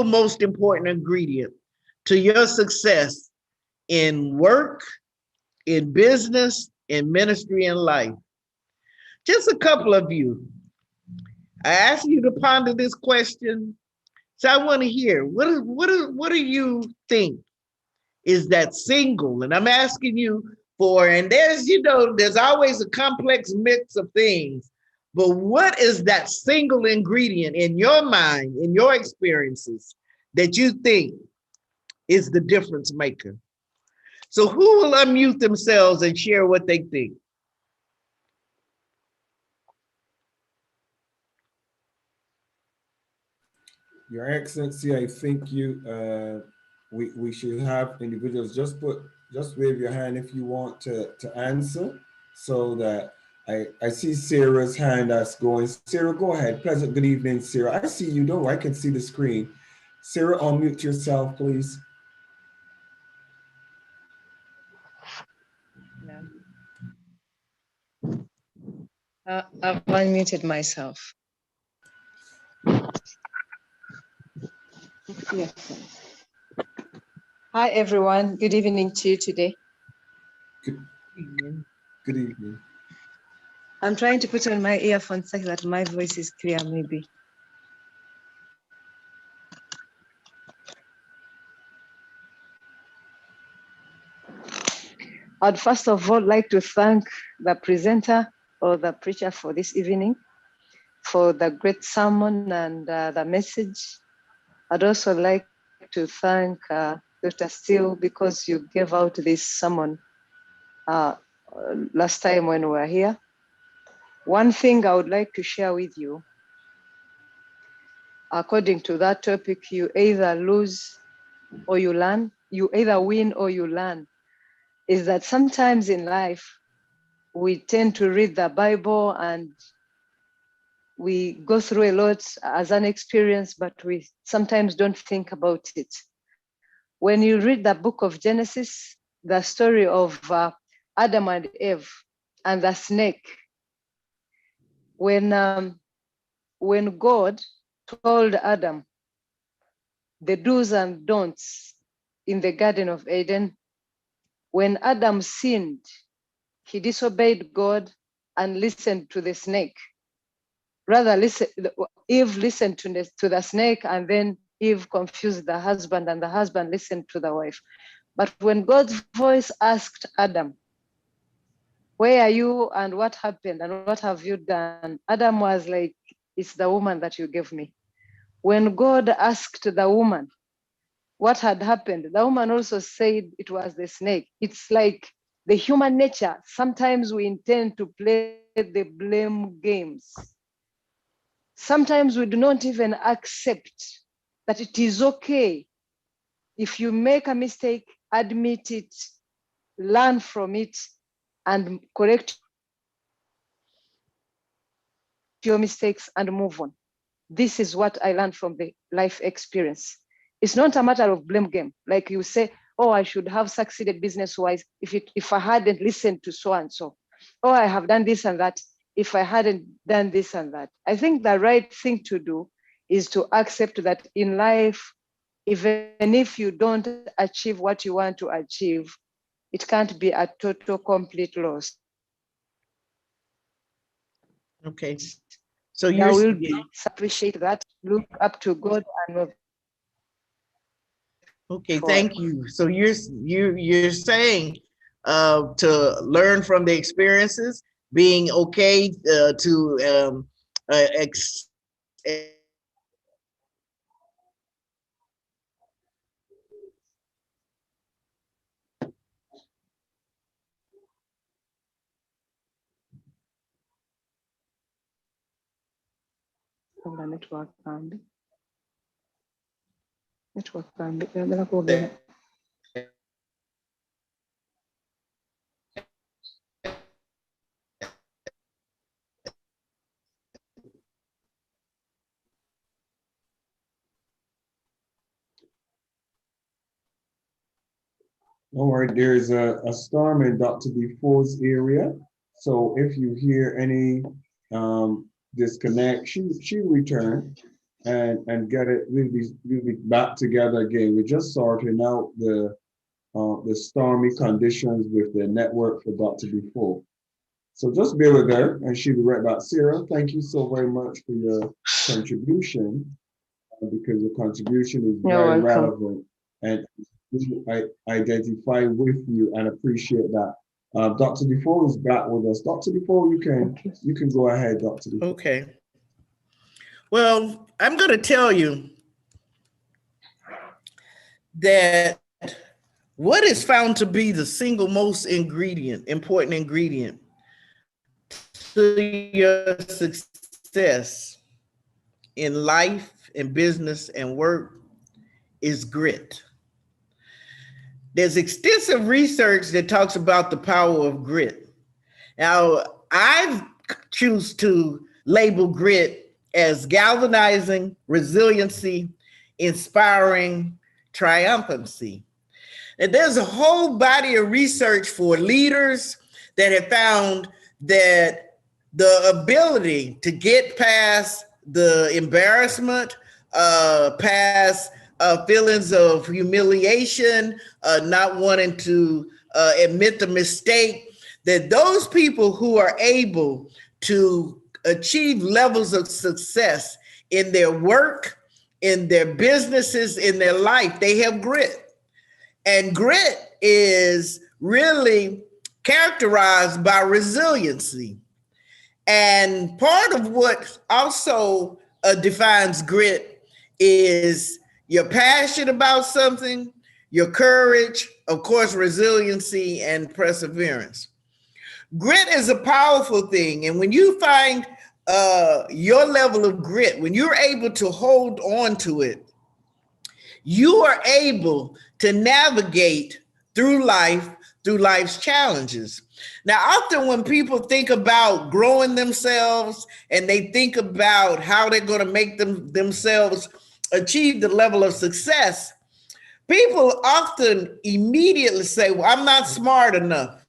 most important ingredient to your success in work, in business, in ministry, and life? Just a couple of you. I asked you to ponder this question, so I want to hear what do you think is that single? And I'm asking you for, and there's, you know, there's always a complex mix of things, but what is that single ingredient in your mind, in your experiences, that you think is the difference maker? So who will unmute themselves and share what they think? Your Excellency, I think we should have individuals just wave your hand if you want to answer, so that I see Sarah's hand that's going. Sarah, go ahead. Pleasant good evening, Sarah. I see you. Don't I can see the screen. Sarah, unmute yourself, please. I've unmuted myself. Yes. Hi, everyone. Good evening to you today. Good evening. Good evening. I'm trying to put on my earphones so that my voice is clear, maybe. I'd first of all like to thank the presenter or the preacher for this evening, for the great sermon and the message. I'd also like to thank Dr. Steele, because you gave out this sermon last time when we were here. One thing I would like to share with you, according to that topic, you either lose or you learn, you either win or you learn, is that sometimes in life, we tend to read the Bible and we go through a lot as an experience, but we sometimes don't think about it. When you read the book of Genesis, the story of Adam and Eve and the snake, when God told Adam the do's and don'ts in the Garden of Eden, when Adam sinned, he disobeyed God and listened to the snake. Rather, Eve listened to the snake, and then Eve confused the husband, and the husband listened to the wife. But when God's voice asked Adam, "Where are you and what happened and what have you done?" Adam was like, "It's the woman that you gave me." When God asked the woman what had happened, the woman also said it was the snake. It's like the human nature. Sometimes we intend to play the blame games. Sometimes we do not even accept that it is okay. If you make a mistake, admit it, learn from it, and correct your mistakes and move on. this is what I learned from the life experience. It's not a matter of blame game. Like you say, oh, I should have succeeded business-wise if I hadn't listened to so-and-so. Oh, I have done this and that if I hadn't done this and that. I think the right thing to do is to accept that in life, even if you don't achieve what you want to achieve, it can't be a total, complete loss. Okay. So There you're will be appreciate that, look up to God and move okay. forward. Thank you. So you're saying to learn from the experiences, being okay to Network can All right, there's a storm in Dr. Defoe's area. So if you hear any disconnect, she return and get it. We'll be back together again. We're just sorting out the stormy conditions with the network for Dr. Defoe. So just bear with her and she'll be right back. Sarah, thank you so very much for your contribution because your contribution is very relevant and I identify with you and appreciate that. Dr. Defoe is back with us. Dr. Defoe, you can go ahead, Dr. Defoe. Okay. Well, I'm going to tell you that what is found to be the single most important ingredient to your success in life, in business, and work is grit. There's extensive research that talks about the power of grit. Now, I choose to label grit as galvanizing, resiliency, inspiring, triumphancy. And there's a whole body of research for leaders that have found that the ability to get past the embarrassment, past feelings of humiliation, not wanting to admit the mistake, that those people who are able to achieve levels of success in their work, in their businesses, in their life, they have grit. And grit is really characterized by resiliency. And part of what also defines grit is your passion about something, your courage, of course, resiliency and perseverance. Grit is a powerful thing. And when you find your level of grit, when you're able to hold on to it, you are able to navigate through life's challenges. Now, often when people think about growing themselves and they think about how they're going to make themselves achieve the level of success, people often immediately say, well, I'm not smart enough.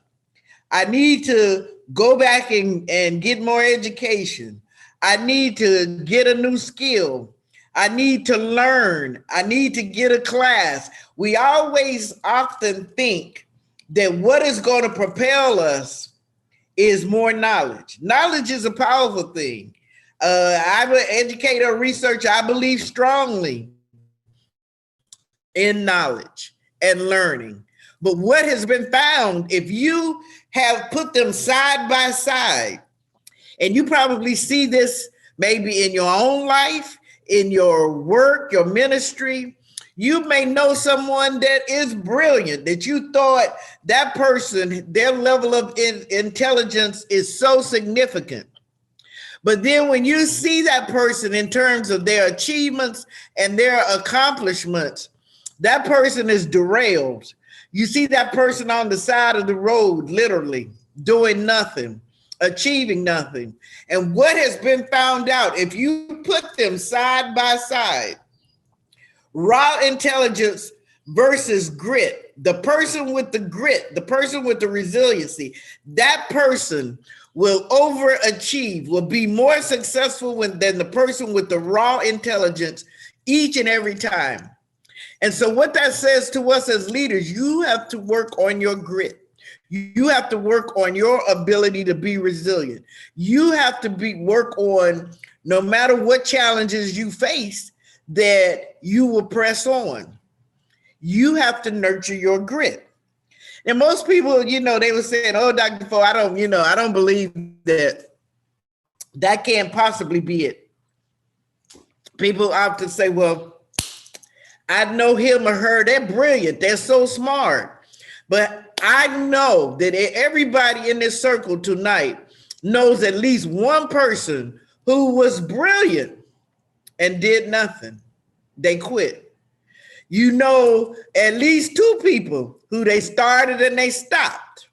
I need to go back and get more education. I need to get a new skill. I need to learn. I need to get a class. We always often think that what is going to propel us is more knowledge. Knowledge is a powerful thing. I'm an educator, researcher. I believe strongly in knowledge and learning. But what has been found, if you have put them side by side, and you probably see this maybe in your own life, in your work, your ministry, you may know someone that is brilliant, that you thought that person, their level of intelligence is so significant. But then when you see that person in terms of their achievements and their accomplishments, that person is derailed. You see that person on the side of the road, literally doing nothing, achieving nothing. And what has been found out, if you put them side by side, raw intelligence versus grit, the person with the grit, the person with the resiliency, that person will overachieve, will be more successful than the person with the raw intelligence each and every time. And so what that says to us as leaders, you have to work on your grit. You have to work on your ability to be resilient. You have to work on, no matter what challenges you face, that you will press on. You have to nurture your grit. And most people, they were saying, oh, Dr. Defoe, I don't believe that can't possibly be it. People often say, well, I know him or her, they're brilliant, they're so smart. But I know that everybody in this circle tonight knows at least one person who was brilliant and did nothing. They quit. You know at least two people who they started and they stopped.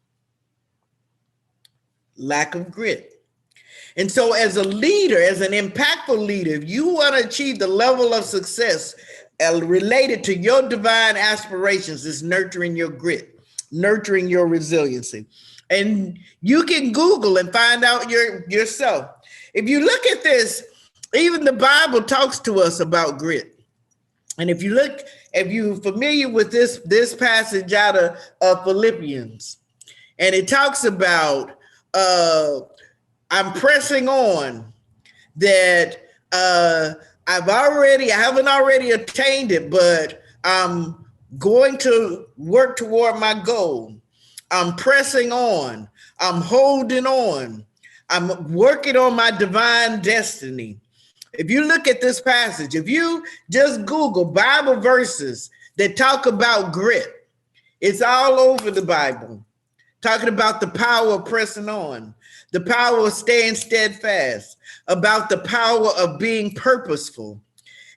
Lack of grit. And so as a leader, as an impactful leader, if you want to achieve the level of success related to your divine aspirations, is nurturing your grit, nurturing your resiliency. And you can Google and find out yourself. If you look at this, even the Bible talks to us about grit. And if you're familiar with this passage out of Philippians, and it talks about, I'm pressing on, that I haven't already attained it, but I'm going to work toward my goal. I'm pressing on. I'm holding on. I'm working on my divine destiny. If you look at this passage, if you just Google Bible verses that talk about grit, it's all over the Bible, talking about the power of pressing on, the power of staying steadfast, about the power of being purposeful.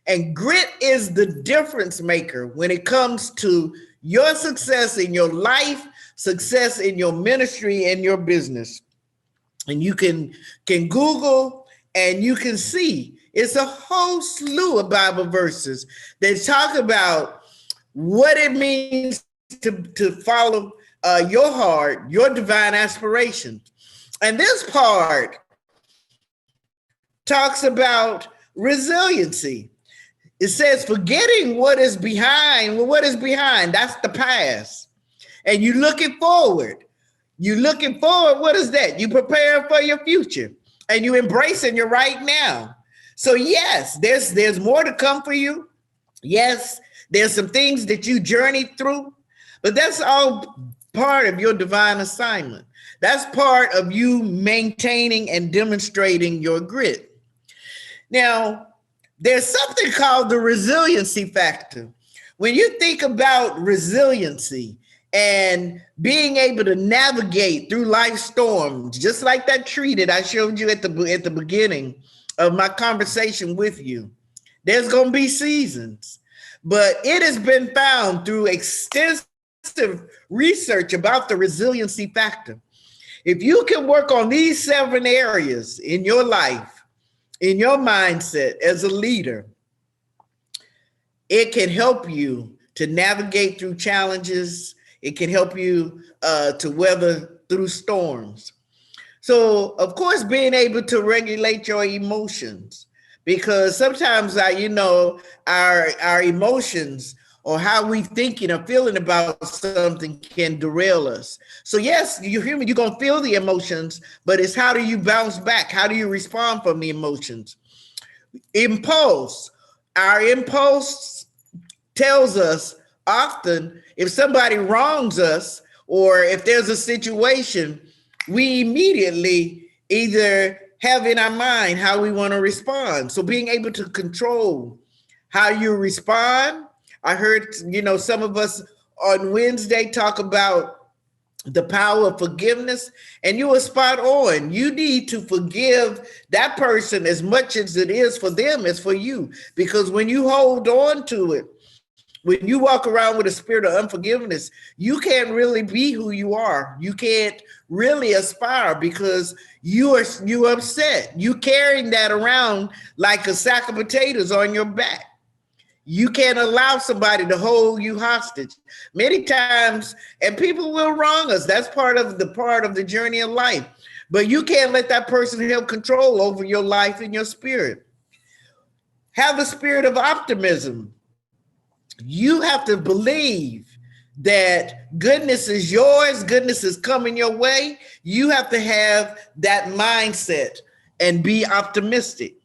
And grit is the difference maker when it comes to your success in your life, success in your ministry and your business. And you can Google and you can see it's a whole slew of Bible verses that talk about what it means to follow your heart, your divine aspirations. And this part talks about resiliency. It says, forgetting what is behind. Well, what is behind? That's the past. And you're looking forward. You're looking forward. What is that? You prepare for your future and you embracing your right now. So yes, there's more to come for you. Yes, there's some things that you journeyed through, but that's all part of your divine assignment. That's part of you maintaining and demonstrating your grit. Now, there's something called the resiliency factor. When you think about resiliency and being able to navigate through life's storms, just like that tree that I showed you at the beginning of my conversation with you, there's going to be seasons, but it has been found through extensive research about the resiliency factor. If you can work on these 7 areas in your life, in your mindset as a leader, it can help you to navigate through challenges. It can help you to weather through storms. So, of course, being able to regulate your emotions, because sometimes our emotions or how we thinking or feeling about something can derail us. So yes, you're human, you're going to feel the emotions, but it's how do you bounce back? How do you respond from the emotions? Impulse. Our impulse tells us often if somebody wrongs us or if there's a situation, we immediately either have in our mind how we want to respond. So being able to control how you respond. I heard, some of us on Wednesday talk about the power of forgiveness, and you were spot on. You need to forgive that person as much as it is for them as for you, because when you hold on to it, When you walk around with a spirit of unforgiveness, you can't really be who you are. You can't really aspire because you upset. You carrying that around like a sack of potatoes on your back. You can't allow somebody to hold you hostage. Many times, and people will wrong us. That's part of the journey of life. But you can't let that person have control over your life and your spirit. Have a spirit of optimism. You have to believe that goodness is yours, goodness is coming your way. You have to have that mindset and be optimistic.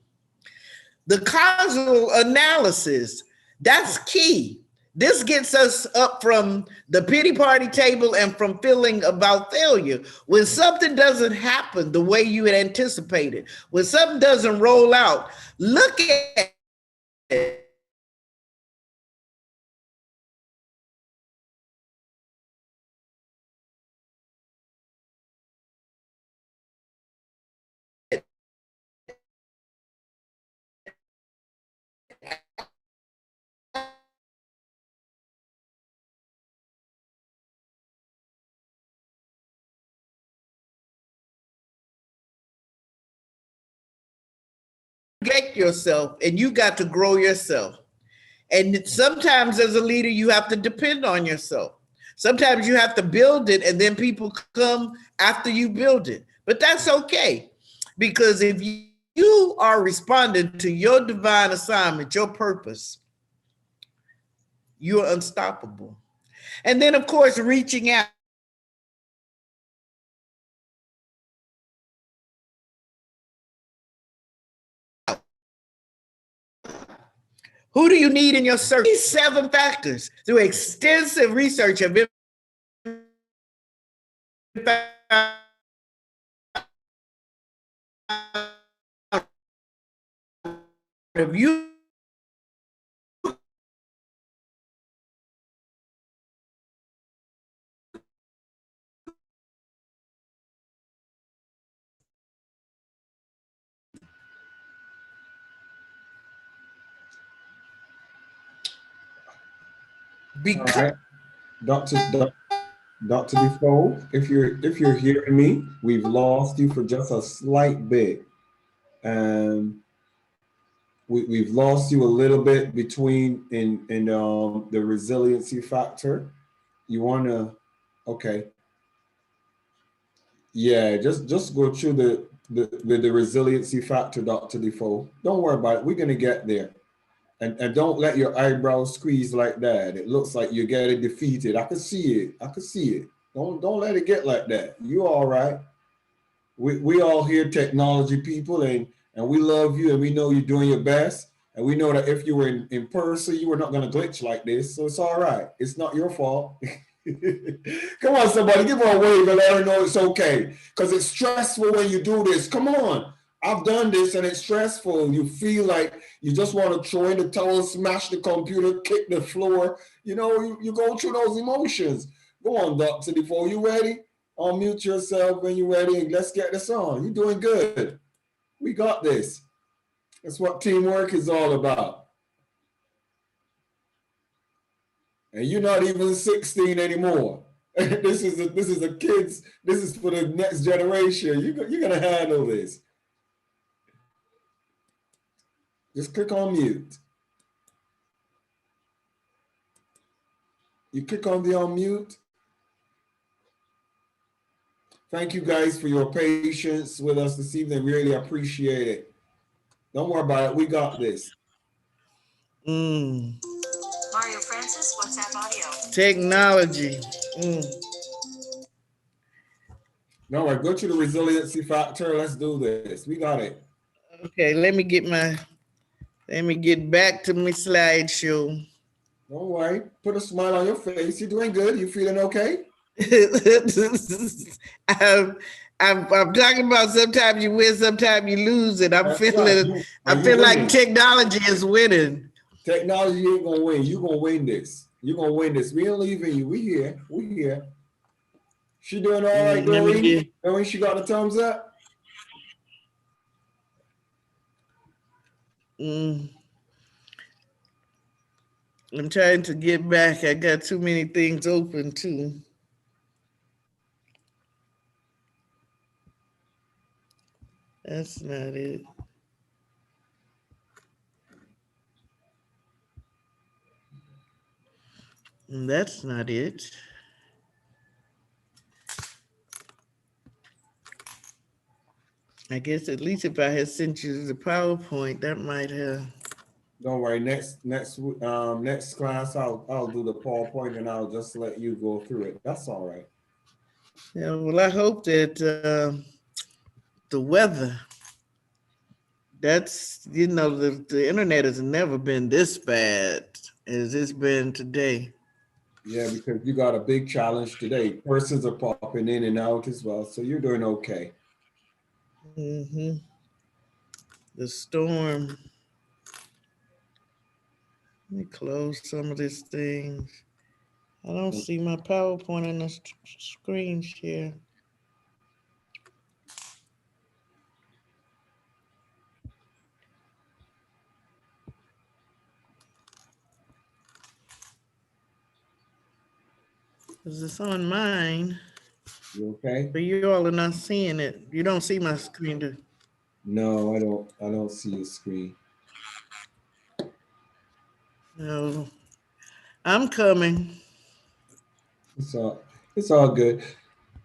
The causal analysis, that's key. This gets us up from the pity party table and from feeling about failure. When something doesn't happen the way you had anticipated, when something doesn't roll out, look at it. Get yourself and you got to grow yourself. And sometimes as a leader, you have to depend on yourself. Sometimes you have to build it and then people come after you build it. But that's okay. Because if you are responding to your divine assignment, your purpose, you are unstoppable. And then, of course, reaching out. Who do you need in your search? These 7 factors through extensive research have been found. If you All right, Dr. Defoe, if you're hearing me, we've lost you for just a slight bit. And we've lost you a little bit between in the resiliency factor. You wanna, okay. Yeah, just go through the resiliency factor, Dr. Defoe. Don't worry about it. We're gonna get there. And don't let your eyebrows squeeze like that. It looks like you're getting defeated. I can see it. I can see it. Don't let it get like that. You all right. We all here technology people and we love you and we know you're doing your best. And we know that if you were in person, you were not gonna glitch like this. So it's all right. It's not your fault. Come on, somebody, give her a wave and let her know it's okay. Because it's stressful when you do this. Come on. I've done this and it's stressful. You feel like you just want to throw in the towel, smash the computer, kick the floor. You know, you go through those emotions. Go on, Dr. Defoe. You ready? Unmute yourself when you're ready and let's get this on. You're doing good. We got this. That's what teamwork is all about. And you're not even 16 anymore. This is a kids. This is for the next generation. You're gonna handle this. Just click on mute. You click on the unmute. Thank you guys for your patience with us this evening. Really appreciate it. Don't worry about it. We got this. Mario Francis, WhatsApp audio. Technology. All right, go to the resiliency factor. Let's do this. We got it. Okay, let me get back to my slideshow. Don't worry. Put a smile on your face. You're doing good. You feeling okay? I'm talking about sometimes you win, sometimes you lose, and I feel like technology is winning. Technology ain't gonna win. You're gonna win this. You're gonna win this. We ain't leaving you. We here. We here. She doing all right, Doreen? Doreen, she got the thumbs up? I'm trying to get back. I got too many things open too. That's not it. That's not it. I guess at least if I had sent you the PowerPoint, that might have. Don't worry, next class, I'll do the PowerPoint and I'll just let you go through it. That's all right. Yeah, well, I hope that the weather, that's, the internet has never been this bad as it's been today. Yeah, because you got a big challenge today. Persons are popping in and out as well, so you're doing okay. Mm-hmm. The storm. Let me close some of these things. I don't see my PowerPoint on the screen share. Because it's on mine, You okay? but you all are not seeing it. You don't see my screen, do? No, I don't see your screen. No, I'm coming. It's all good.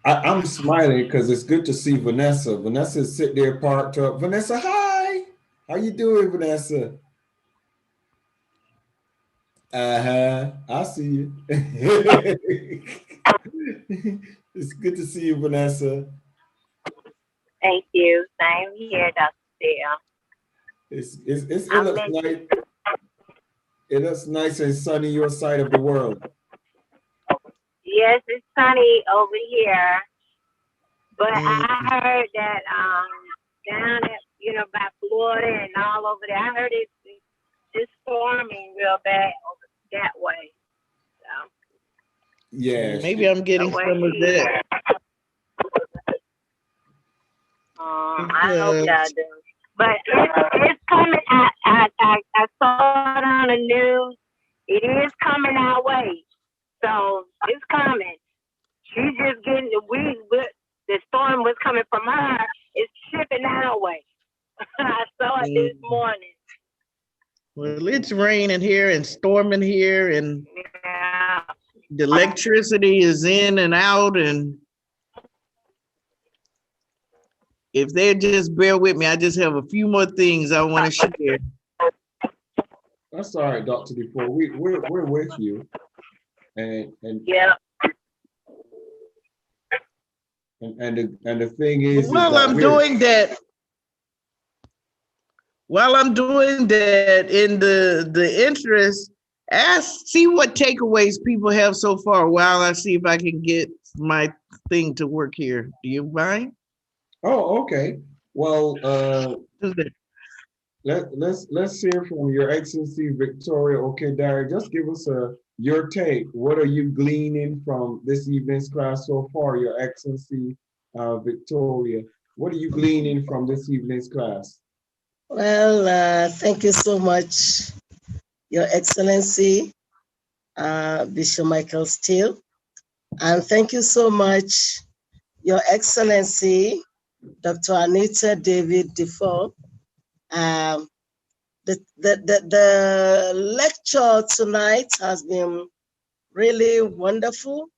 I'm smiling because it's good to see Vanessa. Vanessa sit there parked up. Vanessa, hi. How you doing, Vanessa? Uh-huh. I see you. It's good to see you, Vanessa. Thank you. Same here, Dr. Phil. It I looks miss nice. you. It looks nice and sunny your side of the world. Yes, it's sunny over here, but Mm, I heard that down at by Florida and all over there, I heard it's storming real bad over that way. So Yeah, maybe I'm getting where some of she that. is, I hope Because y'all do. But it's coming. I saw it on the news. It is coming our way. So it's coming. She's just getting the storm was coming from her. It's shipping our way. I saw it this morning. well, it's raining here and storming here, and Yeah. the electricity is in and out. And if they just bear with me, I just have a few more things I want to share. that's all right, Dr. Defoe. We're with you. And Yeah. the thing is While that I'm doing that, in the interest, see what takeaways people have so far while I see if I can get my thing to work here. Do you mind? oh, okay. Well, let's hear from Your Excellency Victoria Okedari. Just give us your take. What are you gleaning from this evening's class so far, Your Excellency Victoria? What are you gleaning from this evening's class? Well, thank you so much, Your Excellency, Bishop Michael Steele. And thank you so much, Your Excellency, Dr. Anita Davis-Defoe. The lecture tonight has been really wonderful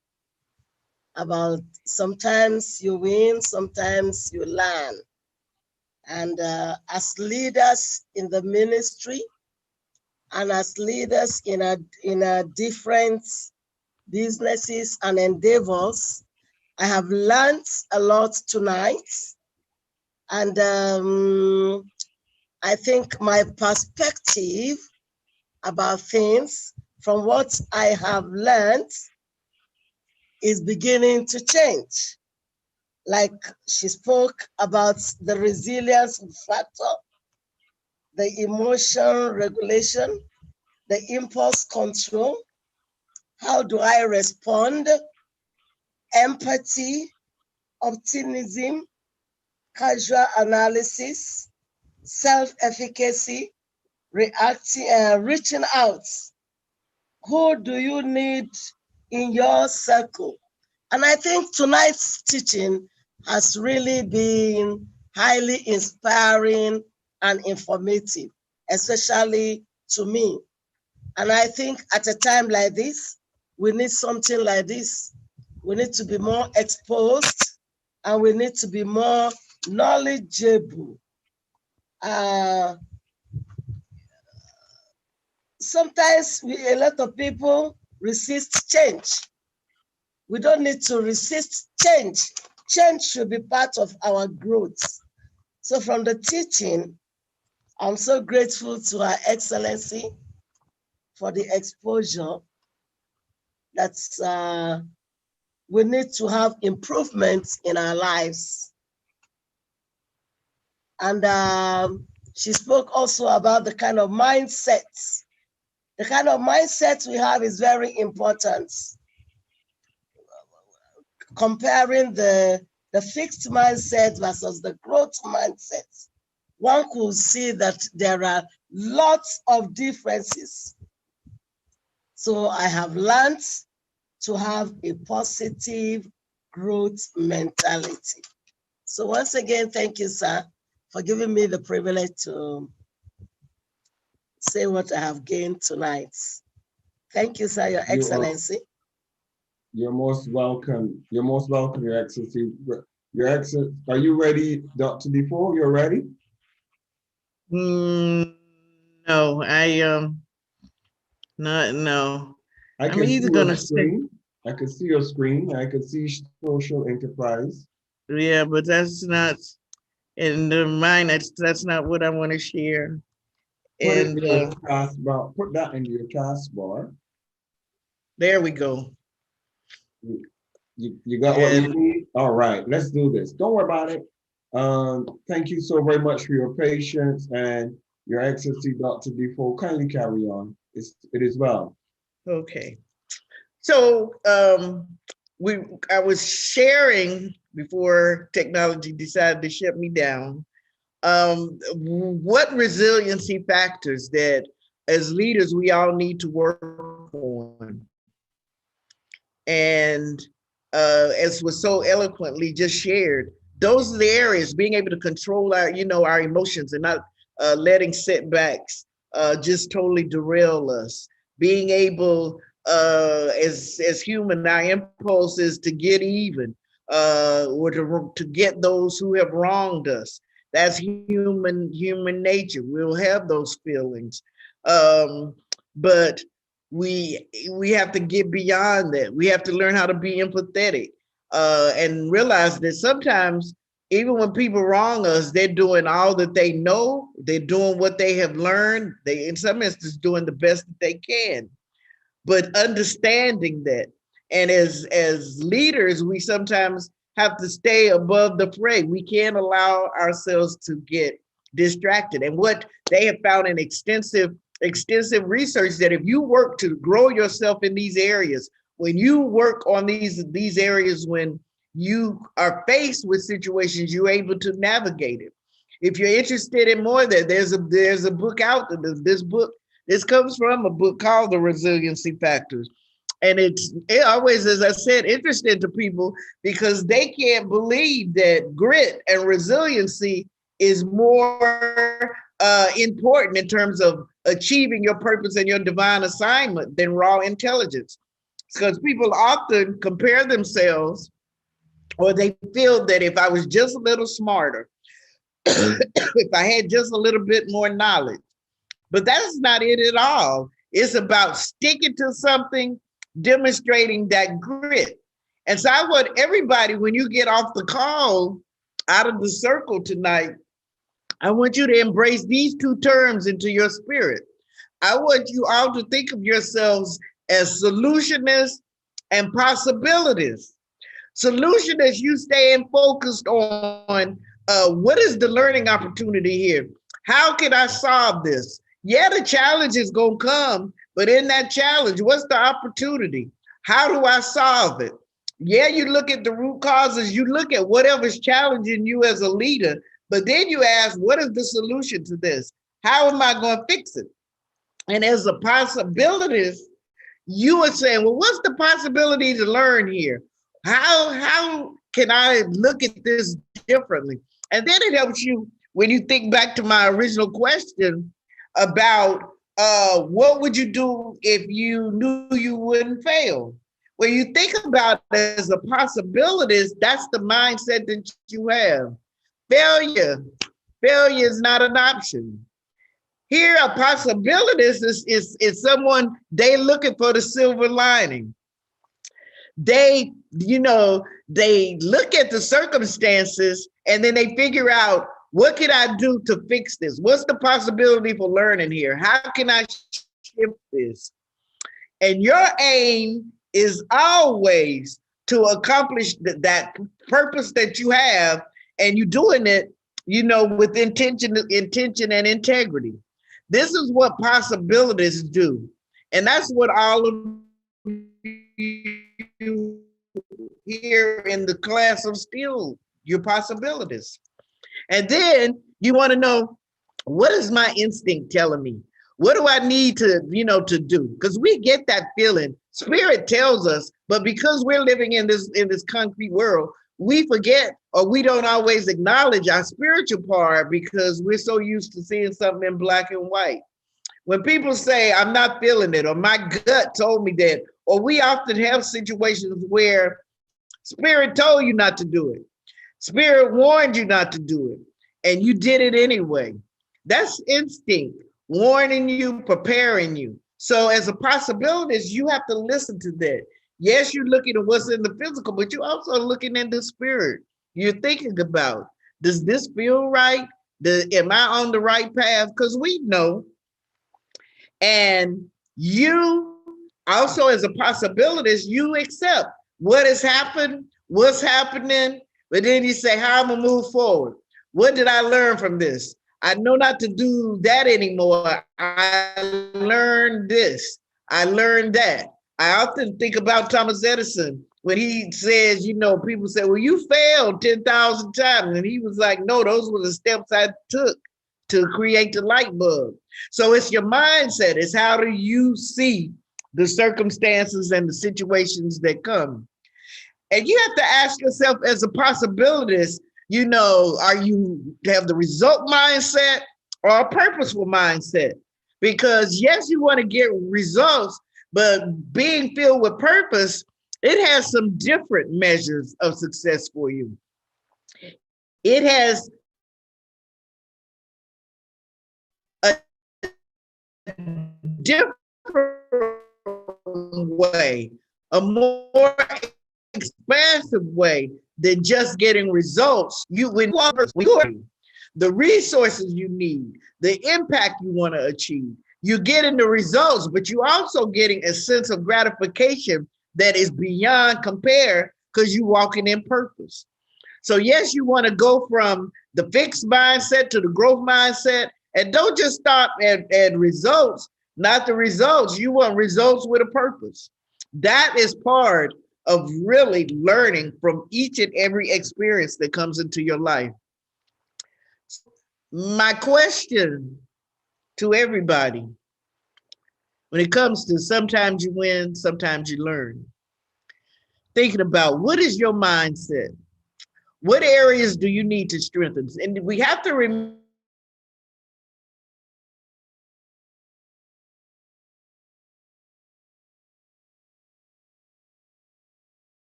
about sometimes you win, sometimes you learn. And as leaders in the ministry, and as leaders in a different businesses and endeavors, I have learned a lot tonight. And I think my perspective about things from what I have learned is beginning to change. Like she spoke about the resilience factor, the emotion regulation, the impulse control. How do I respond? Empathy, optimism, casual analysis, self-efficacy, reaching out. Who do you need in your circle? And I think tonight's teaching has really been highly inspiring and informative, especially to me. And I think at a time like this, we need something like this. We need to be more exposed and we need to be more knowledgeable. Sometimes a lot of people resist change. We don't need to resist change. Change should be part of our growth. So from the teaching, I'm so grateful to Her Excellency for the exposure that we need to have improvements in our lives. And she spoke also about the kind of mindsets. The kind of mindset we have is very important. Comparing the fixed mindset versus the growth mindset, one could see that there are lots of differences. So I have learned to have a positive growth mentality. So once again, thank you, sir, for giving me the privilege to say what I have gained tonight. Thank you, sir, Your Excellency. You're most welcome. You're most welcome, Your Excellency. Your Excellency, are you ready, Dr. Defoe? You're ready? No, no. I can see your screen. I can see your screen. I can see social enterprise. Yeah, but that's not in the mind. That's not what I want to share. Put it in your taskbar. Put that in your taskbar. There we go. You got what you need? All right, let's do this. Don't worry about it. Thank you so very much for your patience, and Your Excellency, Dr. Defoe, kindly carry on. It is well. Okay. So I was sharing before technology decided to shut me down, what resiliency factors that as leaders we all need to work on. And as was so eloquently just shared, those are the areas, being able to control our emotions and not letting setbacks just totally derail us. Being able, as human, our impulse is to get even, or to get those who have wronged us. That's human nature. We'll have those feelings, but we have to get beyond that. We have to learn how to be empathetic, and realize that sometimes, even when people wrong us, they're doing all that they know. They're doing what they have learned. They, in some instances, doing the best that they can. But understanding that, and as leaders, we sometimes have to stay above the fray. We can't allow ourselves to get distracted. And what they have found in extensive research, that if you work to grow yourself in these areas, when you work on these areas, when you are faced with situations, you're able to navigate it. If you're interested in more, there's a book out there. This comes from a book called The Resiliency Factors. And it always, as I said, interesting to people because they can't believe that grit and resiliency is more important in terms of achieving your purpose and your divine assignment than raw intelligence. Because people often compare themselves, or they feel that if I was just a little smarter, if I had just a little bit more knowledge. But that's not it at all. It's about sticking to something, demonstrating that grit. And so I want everybody, when you get off the call, out of the circle tonight, I want you to embrace these two terms into your spirit. I want you all to think of yourselves as solutionists and possibilities. Solutionists, you staying focused on what is the learning opportunity here? How can I solve this? Yeah, the challenge is going to come, but in that challenge, what's the opportunity? How do I solve it? Yeah, you look at the root causes, you look at whatever's challenging you as a leader, but then you ask, what is the solution to this? How am I going to fix it? And as a possibilities, you were saying, well, what's the possibility to learn here? How can I look at this differently? And then it helps you when you think back to my original question about what would you do if you knew you wouldn't fail? When you think about it as a possibility, that's the mindset that you have. Failure is not an option. Here, a possibility is someone, they looking for the silver lining. They, they look at the circumstances and then they figure out, what can I do to fix this? What's the possibility for learning here? How can I shift this? And your aim is always to accomplish that purpose that you have, and you're doing it, with intention and integrity. This is what possibilities do. And that's what all of you here in the class of still your possibilities. And then you want to know, what is my instinct telling me? What do I need to, to do? Because we get that feeling. Spirit tells us, but because we're living in this concrete world, we forget, or we don't always acknowledge our spiritual part because we're so used to seeing something in black and white. When people say, I'm not feeling it, or my gut told me that, or we often have situations where Spirit told you not to do it. Spirit warned you not to do it, and you did it anyway. That's instinct, warning you, preparing you. So as a possibility, you have to listen to that. Yes, you're looking at what's in the physical, but you're also looking in the spirit. You're thinking about, does this feel right? Am I on the right path? Because we know. And you also, as a possibility, you accept what has happened, what's happening, but then you say, how I'm gonna move forward? What did I learn from this? I know not to do that anymore. I learned this. I learned that. I often think about Thomas Edison when he says, people say, well, you failed 10,000 times. And he was like, no, those were the steps I took to create the light bulb. So it's your mindset. It's how do you see the circumstances and the situations that come. And you have to ask yourself as a possibility, are you have the result mindset or a purposeful mindset? Because yes, you want to get results, but being filled with purpose, it has some different measures of success for you. It has a different way, a more expansive way than just getting results. The resources you need, the impact you want to achieve. You're getting the results, but you're also getting a sense of gratification that is beyond compare because you're walking in purpose. So yes, you want to go from the fixed mindset to the growth mindset, and don't just stop at results, not the results. You want results with a purpose. That is part of really learning from each and every experience that comes into your life. My question to everybody, when it comes to sometimes you win, sometimes you learn, thinking about what is your mindset? What areas do you need to strengthen? And we have to remember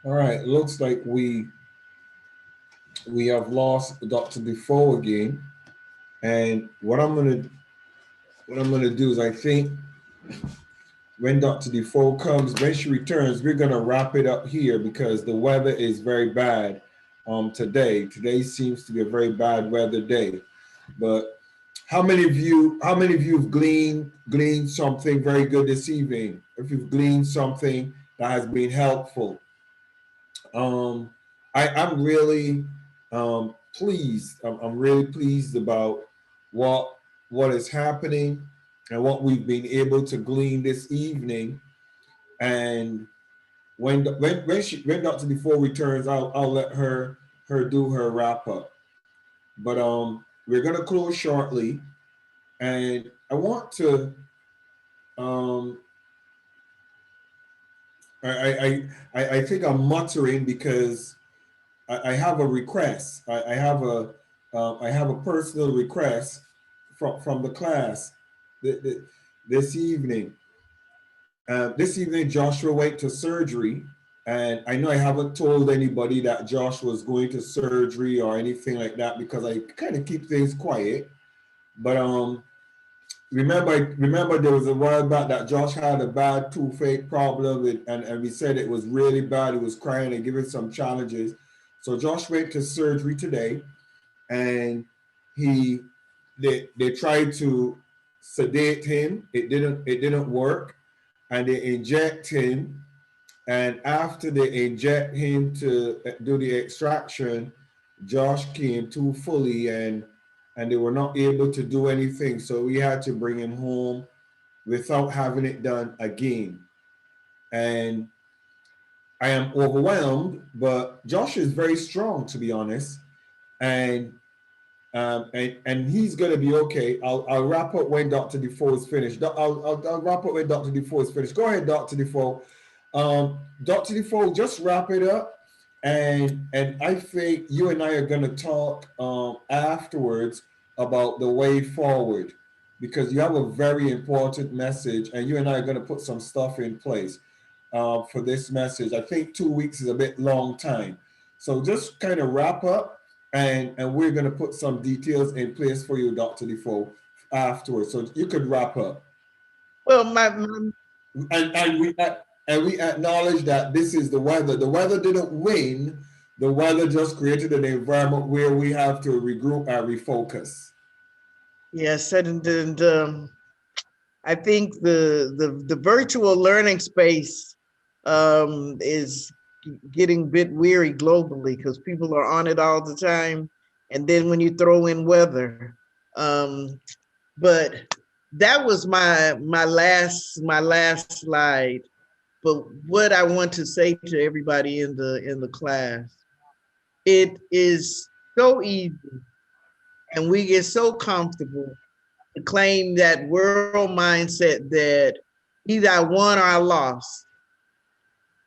All right, looks like we have lost Dr. Defoe again. And what I'm gonna do is, I think when Dr. Defoe comes, when she returns, we're gonna wrap it up here because the weather is very bad today. Today seems to be a very bad weather day. But how many of you have gleaned something very good this evening? If you've gleaned something that has been helpful, I'm really pleased. I'm really pleased about what is happening and what we've been able to glean this evening. And when Dr. Defoe returns, I'll let her do her wrap up. But we're gonna close shortly, and I want to I think I'm muttering because I have a request. I have a personal request from the class this evening. This evening, Joshua went to surgery, and I know I haven't told anybody that Josh was going to surgery or anything like that because I kind of keep things quiet. But remember there was a while back that Josh had a bad toothache problem, and we said it was really bad. He was crying and giving some challenges. So Josh went to surgery today, and they tried to sedate him. It didn't work, and they inject him. And after they inject him to do the extraction, Josh came too fully, and they were not able to do anything. So we had to bring him home without having it done again. And I am overwhelmed, but Josh is very strong, to be honest. And and he's going to be okay. I'll wrap up when Dr. Defoe is finished. I'll wrap up when Dr. Defoe is finished. Go ahead, Dr. Defoe. Dr. Defoe, just wrap it up. And I think you and I are going to talk afterwards about the way forward, because you have a very important message, and you and I are going to put some stuff in place for this message. I think 2 weeks is a bit long time. So just kind of wrap up, and we're going to put some details in place for you, Dr. Defoe, afterwards. So you could wrap up. Well, And we acknowledge that this is the weather. The weather didn't win. The weather just created an environment where we have to regroup and refocus. yes, and I think the virtual learning space is getting a bit weary globally because people are on it all the time, and then when you throw in weather, but that was my last slide. But what I want to say to everybody in the class, it is so easy, and we get so comfortable to claim that world mindset that either I won or I lost.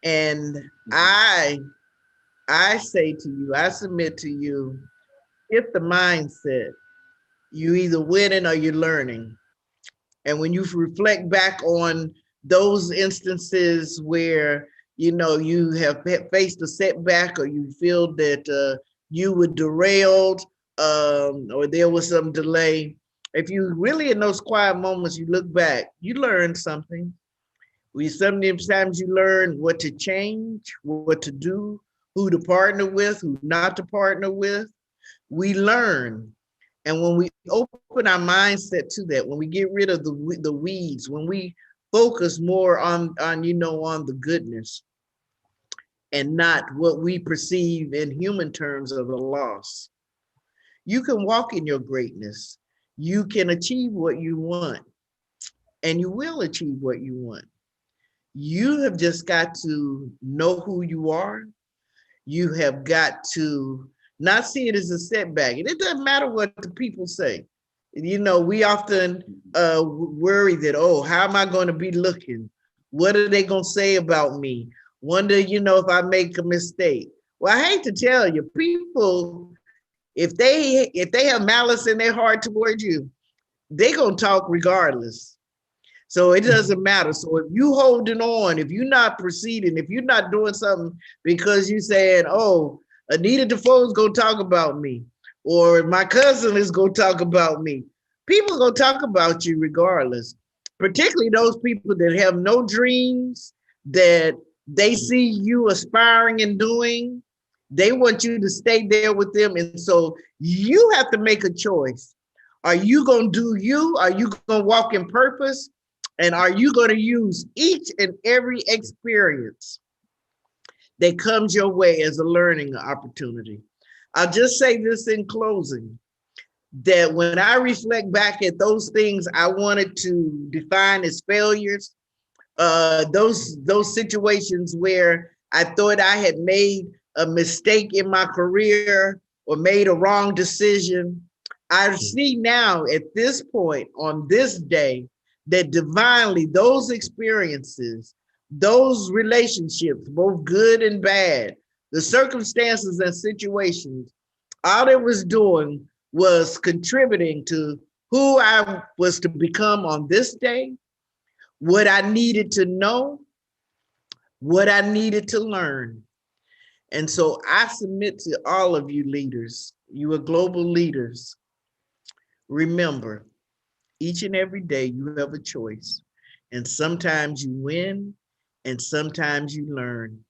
And I say to you, I submit to you, if the mindset, you either winning or you're learning. And when you reflect back on those instances where, you have faced a setback, or you feel that you were derailed, or there was some delay, if you really in those quiet moments, you look back, you learn something. Sometimes you learn what to change, what to do, who to partner with, who not to partner with. We learn. And when we open our mindset to that, when we get rid of the weeds, when we focus more on the goodness and not what we perceive in human terms of the loss, you can walk in your greatness. You can achieve what you want, and you will achieve what you want. You have just got to know who you are. You have got to not see it as a setback. And it doesn't matter what the people say. We often worry that, oh, how am I going to be looking? What are they going to say about me? Wonder, if I make a mistake. Well, I hate to tell you, people, if they have malice in their heart towards you, they're going to talk regardless. So it doesn't matter. So if you holding on, if you're not proceeding, if you're not doing something because you saying, oh, Anita Dafoe is going to talk about me, or my cousin is going to talk about me, people are going to talk about you regardless, particularly those people that have no dreams, that they see you aspiring and doing. They want you to stay there with them. And so you have to make a choice. Are you going to do you? Are you going to walk in purpose? And are you going to use each and every experience that comes your way as a learning opportunity? I'll just say this in closing, that when I reflect back at those things I wanted to define as failures, those situations where I thought I had made a mistake in my career or made a wrong decision, I see now at this point on this day that divinely those experiences, those relationships, both good and bad, the circumstances and situations, all it was doing was contributing to who I was to become on this day, what I needed to know, what I needed to learn. And so I submit to all of you leaders, you are global leaders. Remember, each and every day you have a choice. And sometimes you win and sometimes you learn.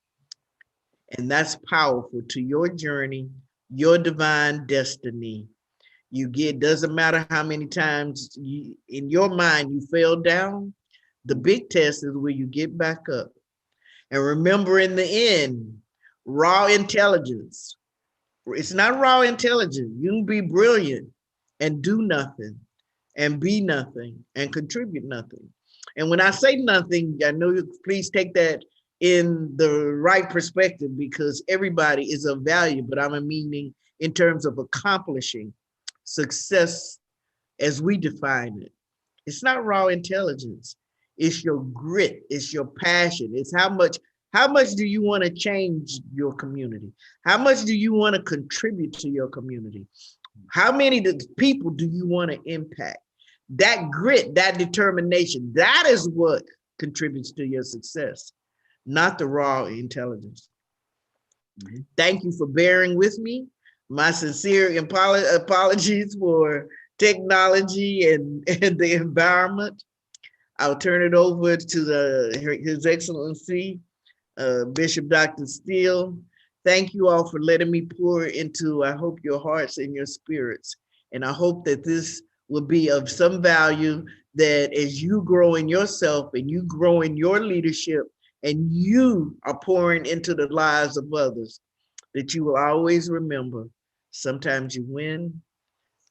And that's powerful to your journey, your divine destiny. You get, doesn't matter how many times in your mind you fell down, the big test is where you get back up. And remember, in the end, raw intelligence. It's not raw intelligence. You can be brilliant and do nothing and be nothing and contribute nothing. And when I say nothing, I know you please take that in the right perspective, because everybody is of value, but I'm meaning in terms of accomplishing success as we define it. It's not raw intelligence. It's your grit. It's your passion. It's how much do you want to change your community? How much do you want to contribute to your community? How many people do you want to impact? That grit, that determination, that is what contributes to your success, not the raw intelligence. Mm-hmm. Thank you for bearing with me. My sincere apologies for technology and the environment. I'll turn it over to His Excellency, Bishop Dr. Steele. Thank you all for letting me pour into, I hope, your hearts and your spirits. And I hope that this will be of some value, that as you grow in yourself and you grow in your leadership and you are pouring into the lives of others, that you will always remember, sometimes you win,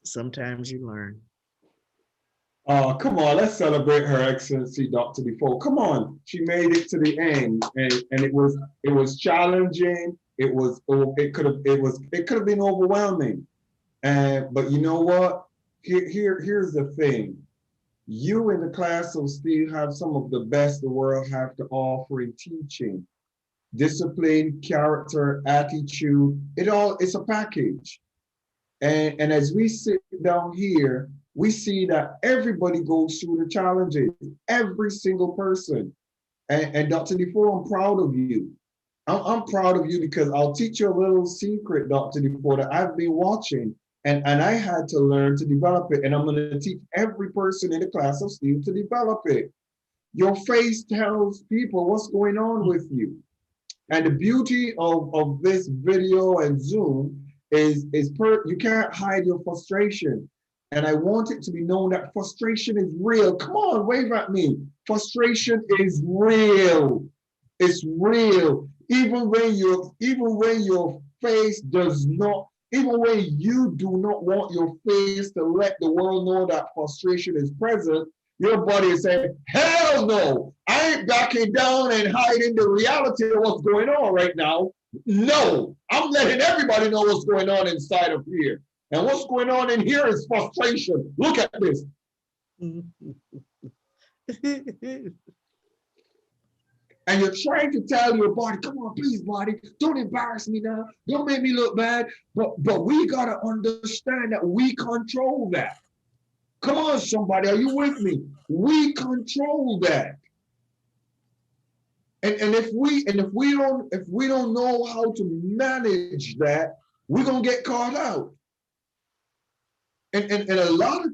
sometimes you learn. Oh, come on, let's celebrate Her Excellency Dr. Defoe. Come on, she made it to the end, and it was challenging. It could have been overwhelming, but you know what? Here's the thing. You in the class of Steve have some of the best the world have to offer in teaching. Discipline, character, attitude, it's a package. And as we sit down here, we see that everybody goes through the challenges, every single person. And Dr. Defoe, I'm proud of you. I'm proud of you because I'll teach you a little secret, Dr. Defoe, that I've been watching, and I had to learn to develop it. And I'm going to teach every person in the class of Steve to develop it. Your face tells people what's going on with you. And the beauty of this video and Zoom is you can't hide your frustration. And I want it to be known that frustration is real. Come on, wave at me. Frustration is real. It's real. Even when your face does not, even when you do not want your face to let the world know that frustration is present, your body is saying, hell no, I ain't backing down and hiding the reality of what's going on right now. No, I'm letting everybody know what's going on inside of here. And what's going on in here is frustration. Look at this. And you're trying to tell your body, come on, please, body, don't embarrass me now. Don't make me look bad. But we got to understand that we control that. Come on, somebody, are you with me? We control that. And if we don't know how to manage that, we're gonna get caught out. And a lot of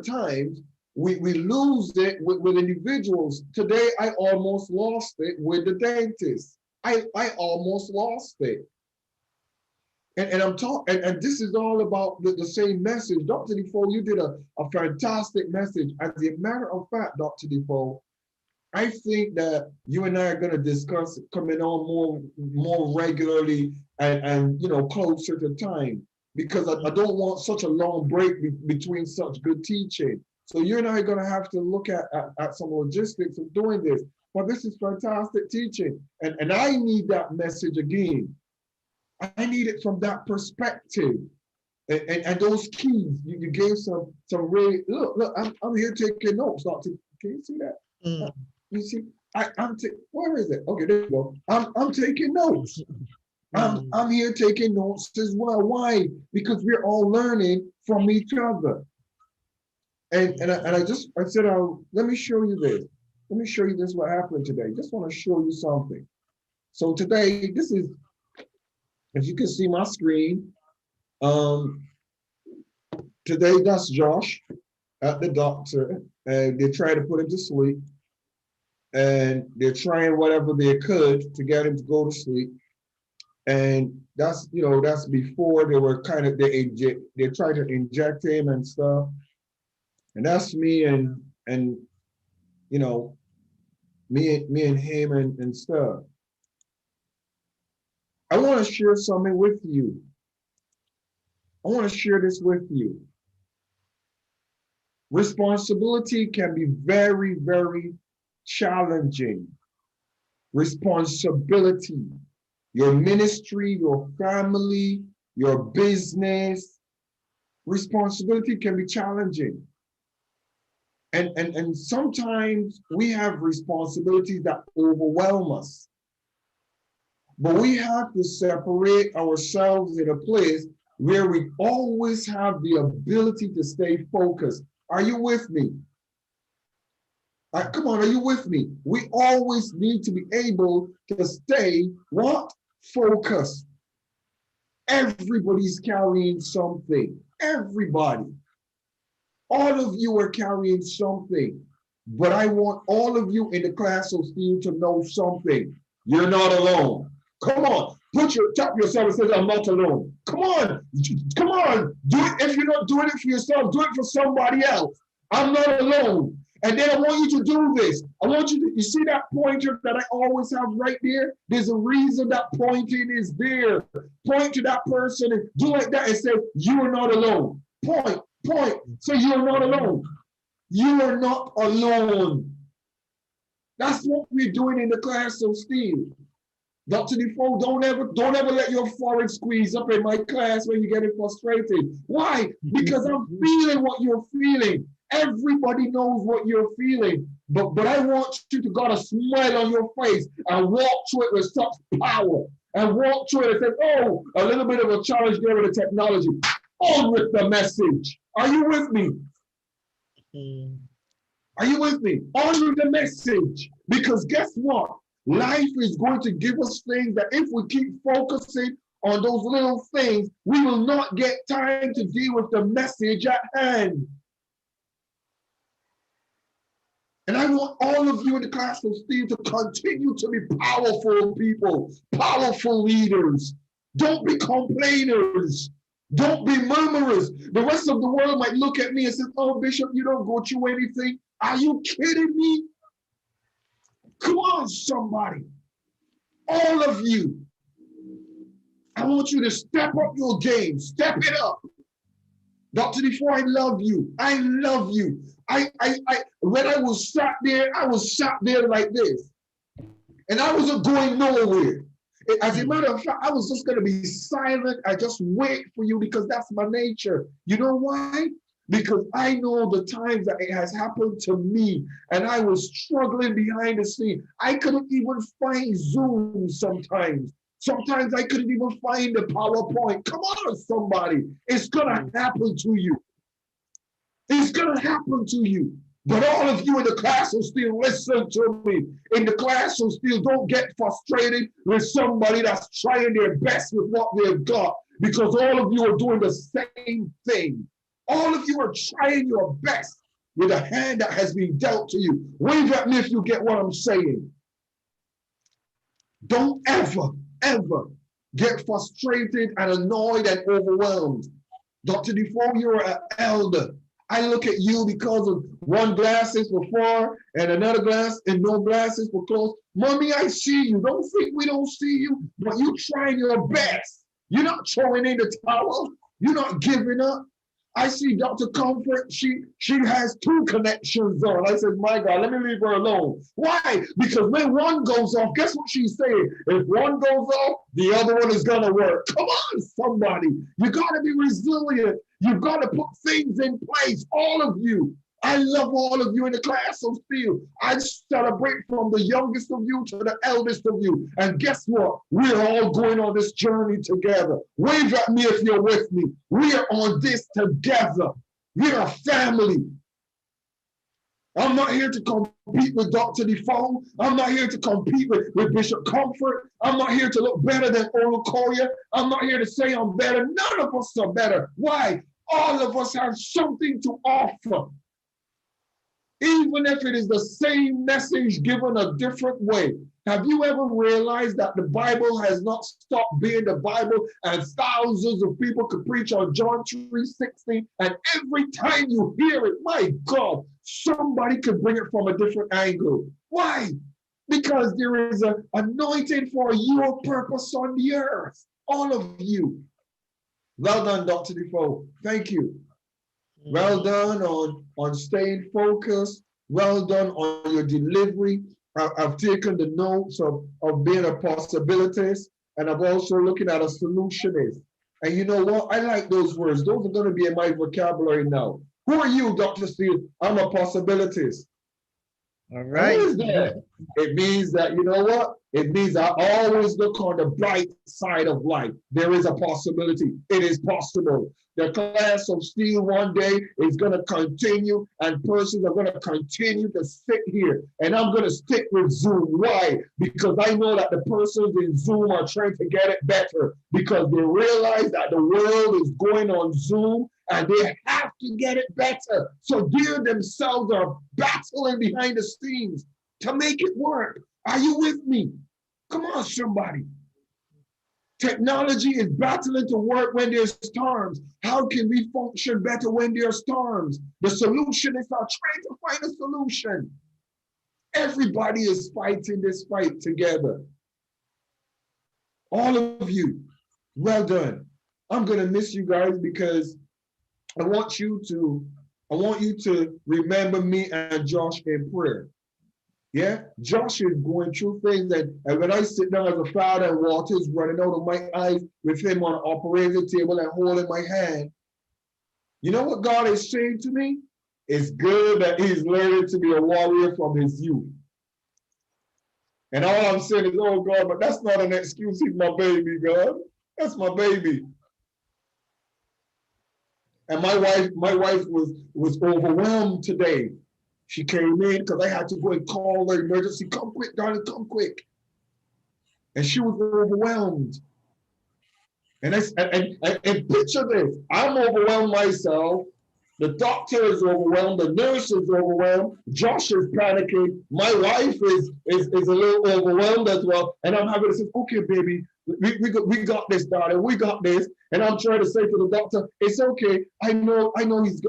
times we lose it with individuals. Today I almost lost it with the dentist. I almost lost it. And I'm talking, and this is all about the same message. Dr. Defoe, you did a fantastic message. As a matter of fact, Dr. Defoe, I think that you and I are going to discuss coming on more regularly and you know, closer to time, because I don't want such a long break between such good teaching. So you and I are going to have to look at some logistics of doing this. But this is fantastic teaching. And I need that message again. I need it from that perspective. And those keys, you gave some really, look, I'm here taking notes, Doctor. Can you see that? Mm. You see, where is it? Okay, there you go. I'm taking notes. I'm here taking notes as well. Why? Because we're all learning from each other. And I said, let me show you this. Let me show you this, what happened today. Just want to show you something. So today, this is, as you can see my screen, today that's Josh at the doctor, and they try to put him to sleep. And they're trying whatever they could to get him to go to sleep. And that's, you know, that's before they were kind of, they tried to inject him and stuff. And that's me and you know, me and him and stuff. I want to share something with you. I want to share this with you. Responsibility can be very, very challenging. Responsibility, your ministry, your family, your business, responsibility can be challenging. And sometimes we have responsibilities that overwhelm us. But we have to separate ourselves in a place where we always have the ability to stay focused. Are you with me? Come on, are you with me? We always need to be able to stay what? Focused. Everybody's carrying something. Everybody. All of you are carrying something. But I want all of you in the class of Steve to know something. You're not alone. Come on, tap yourself and say, I'm not alone. Come on, come on. Do it. If you're not doing it for yourself, do it for somebody else. I'm not alone. And then I want you to do this. I want you to, you see that pointer that I always have right there? There's a reason that pointing is there. Point to that person and do like that and say, you are not alone. Point. Say, you are not alone. You are not alone. That's what we're doing in the class of Steve. Dr. Defoe, don't ever let your forehead squeeze up in my class when you get frustrated. Why? Because I'm feeling what you're feeling. Everybody knows what you're feeling. But I want you to got a smile on your face and walk through it with such power. And walk through it and say, oh, a little bit of a challenge there with the technology. On with the message. Are you with me? Are you with me? On with the message. Because guess what? Life is going to give us things that if we keep focusing on those little things, we will not get time to deal with the message at hand. And I want all of you in the class of Steve to continue to be powerful people, powerful leaders. Don't be complainers. Don't be murmurers. The rest of the world might look at me and say, oh, Bishop, you don't go through anything. Are you kidding me? Come on, somebody. All of you. I want you to step up your game. Step it up. Dr. Defoe, I love you. I love you. When I was sat there like this. And I wasn't going nowhere. As a matter of fact, I was just going to be silent. I just wait for you because that's my nature. You know why? Because I know the times that it has happened to me and I was struggling behind the scene. I couldn't even find Zoom sometimes. Sometimes I couldn't even find the PowerPoint. Come on, somebody. It's going to happen to you. It's going to happen to you. But all of you in the class will still listen to me. In the class will still don't get frustrated with somebody that's trying their best with what they've got. Because all of you are doing the same thing. All of you are trying your best with a hand that has been dealt to you. Wave at me if you get what I'm saying. Don't ever get frustrated and annoyed and overwhelmed. Dr. Defoe, you're an elder. I look at you because of one glasses for far and another glass and no glasses for close. Mommy, I see you. Don't think we don't see you, but you trying your best. You're not throwing in the towel. You're not giving up. I see Dr. Comfort, she has 2 connections on. I said, my God, let me leave her alone. Why? Because when one goes off, guess what she's saying? If one goes off, the other one is gonna work. Come on, somebody. You gotta be resilient. You've got to put things in place, all of you. I love all of you in the class of steel. I celebrate from the youngest of you to the eldest of you. And guess what? We're all going on this journey together. Wave at me if you're with me. We are on this together. We are family. I'm not here to compete with Dr. Defoe. I'm not here to compete with Bishop Comfort. I'm not here to look better than Olukoya. I'm not here to say I'm better. None of us are better. Why? All of us have something to offer. Even if it is the same message given a different way. Have you ever realized that the Bible has not stopped being the Bible and thousands of people could preach on John 3:16 and every time you hear it, my God, somebody could bring it from a different angle. Why? Because there is an anointing for your purpose on the earth. All of you. Well done, Dr. Defoe. Thank you. Well done on staying focused. Well done on your delivery. I've taken the notes of being a possibilist, and I'm also looking at a solutionist. And you know what? I like those words. Those are going to be in my vocabulary now. Who are you, Dr. Steele? I'm a possibilist. All right. What is that? It means that, you know what? It means I always look on the bright side of life. There is a possibility. It is possible. The class of steel one day is going to continue and persons are going to continue to sit here. And I'm going to stick with Zoom. Why? Because I know that the persons in Zoom are trying to get it better because they realize that the world is going on Zoom and they have to get it better. So they themselves are battling behind the scenes to make it work. Are you with me? Come on, somebody. Technology is battling to work when there's storms. How can we function better when there are storms? The solutionists are trying to find a solution. Everybody is fighting this fight together. All of you, well done. I'm gonna miss you guys because I want you to remember me and Josh in prayer. Yeah, Josh is going through things, and when I sit down as a father and water is running out of my eyes with him on the operating table and holding my hand, you know what God is saying to me? It's good that he's learning to be a warrior from his youth. And all I'm saying is, oh God, but that's not an excuse. He's my baby, God. That's my baby. And my wife was overwhelmed today. She came in because I had to go and call the emergency. Come quick, darling, come quick. And she was overwhelmed. And picture this. I'm overwhelmed myself. The doctor is overwhelmed. The nurse is overwhelmed. Josh is panicking. My wife is a little overwhelmed as well. And I'm having to say, okay, baby, we got this, darling. We got this. And I'm trying to say to the doctor, it's okay. I know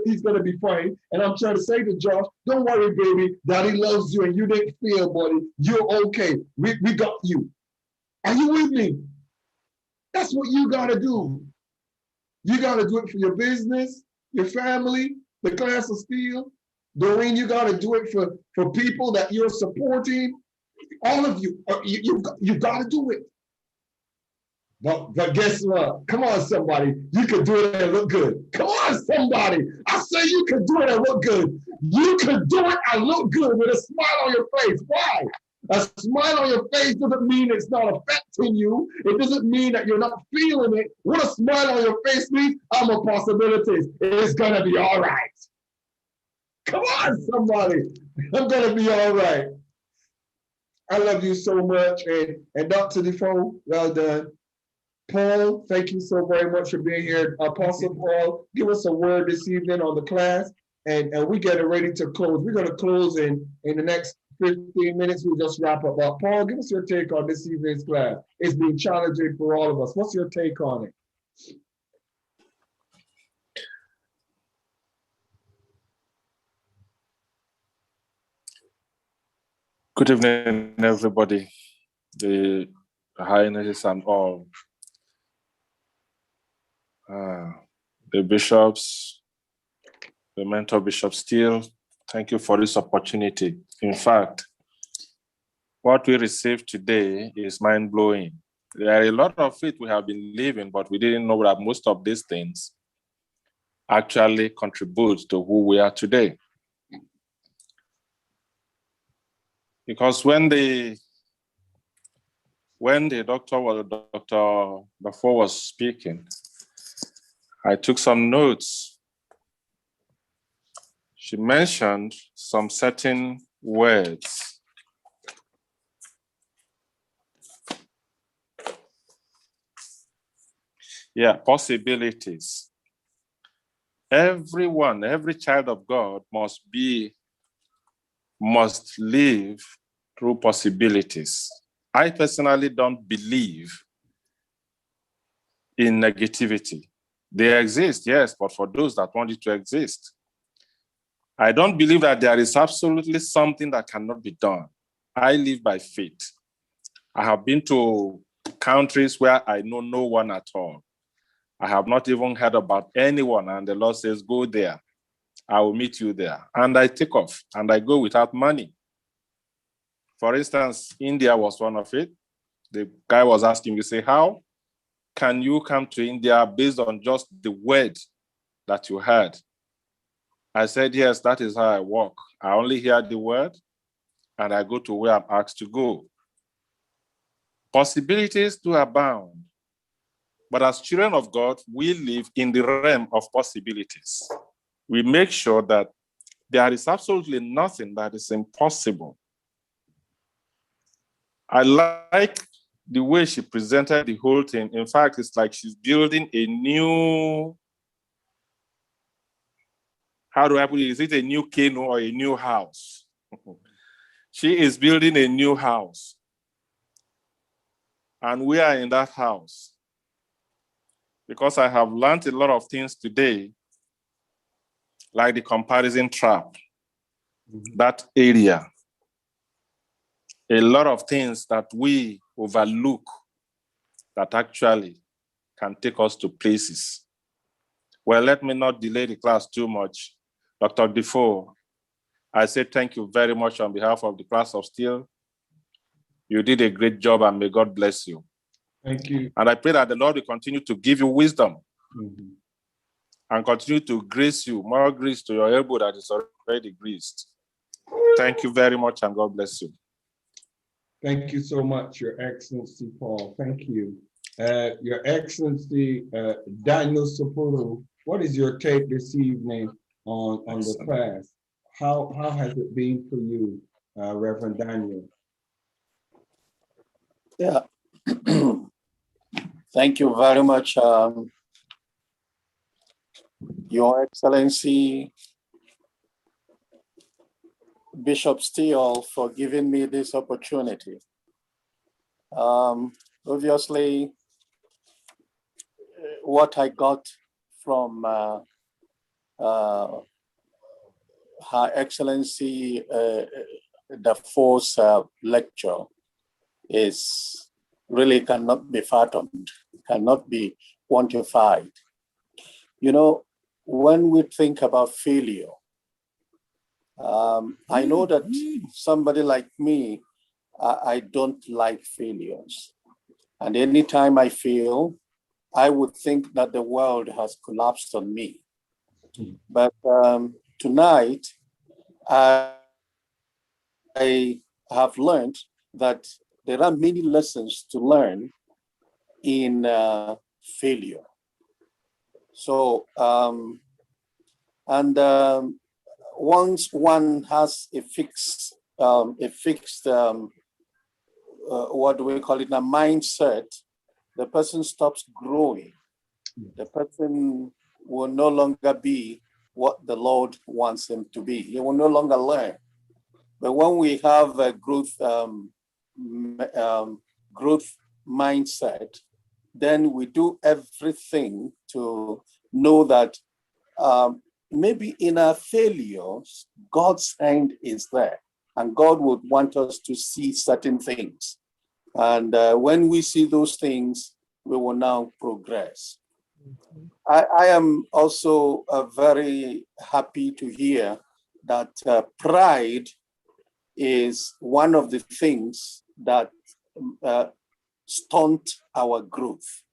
he's gonna be fine. And I'm trying to say to Josh, don't worry, baby. Daddy loves you and you didn't feel, buddy. You're okay. We got you. Are you with me? That's what you gotta do. You gotta do it for your business, your family, the class of steel. Doreen, you gotta do it for people that you're supporting. All of you, you gotta do it. But guess what? Come on, somebody. You can do it and look good. Come on, somebody. I say you can do it and look good. You can do it and look good with a smile on your face. Why? A smile on your face doesn't mean it's not affecting you. It doesn't mean that you're not feeling it. What a smile on your face means, I'm a possibility. It's going to be all right. Come on, somebody. I'm going to be all right. I love you so much. And Dr. Defoe, well done. Paul, thank you so very much for being here. Apostle Paul, give us a word this evening on the class, and we get it ready to close. We're going to close in the next 15 minutes, we'll just wrap up. But Paul, give us your take on this evening's class. It's been challenging for all of us. What's your take on it? Good evening, everybody. The highnesses and all. The bishops, the mentor Bishop Steele, thank you for this opportunity. In fact, what we received today is mind-blowing. There are a lot of it we have been living, but we didn't know that most of these things actually contribute to who we are today. Because when the Dr. Defoe was speaking, I took some notes. She mentioned some certain words. Yeah, possibilities. Everyone, every child of God must live through possibilities. I personally don't believe in negativity. They exist, yes, but for those that want it to exist. I don't believe that there is absolutely something that cannot be done. I live by faith. I have been to countries where I know no one at all. I have not even heard about anyone, and the Lord says, go there. I will meet you there. And I take off, and I go without money. For instance, India was one of it. The guy was asking me, say, how can you come to India based on just the word that you heard? I said, yes, that is how I walk. I only hear the word, and I go to where I'm asked to go. Possibilities do abound. But as children of God, we live in the realm of possibilities. We make sure that there is absolutely nothing that is impossible. I like the way she presented the whole thing. In fact, it's like she's building a new, how do I put it? Is it a new canoe or a new house? She is building a new house. And we are in that house. Because I have learned a lot of things today, like the comparison trap, that area. A lot of things that we overlook that actually can take us to places. Well, let me not delay the class too much. Dr. Defoe, I say thank you very much on behalf of the class of Steel. You did a great job, and may God bless you. Thank you. And I pray that the Lord will continue to give you wisdom and continue to grace you, more grace to your elbow that is already greased. Thank you very much, and God bless you. Thank you so much, Your Excellency Paul. Thank you. Your Excellency Daniel Sapporo, what is your take this evening on the class? How has it been for you, Reverend Daniel? Yeah. Thank you very much, Your Excellency Bishop Steele, for giving me this opportunity. Obviously, what I got from Her Excellency Defoe's lecture is really cannot be fathomed, cannot be quantified. You know, when we think about failure, I know that somebody like me, I don't like failures. And anytime I fail, I would think that the world has collapsed on me. But tonight, I have learned that there are many lessons to learn in failure. So, once one has a fixed what do we call it, a mindset, the person stops growing. The person will no longer be what the Lord wants him to be. He will no longer learn. But when we have a growth mindset, then we do everything to know that maybe in our failures, God's hand is there, and God would want us to see certain things. And when we see those things, we will now progress. I am also very happy to hear that pride is one of the things that stunt our growth.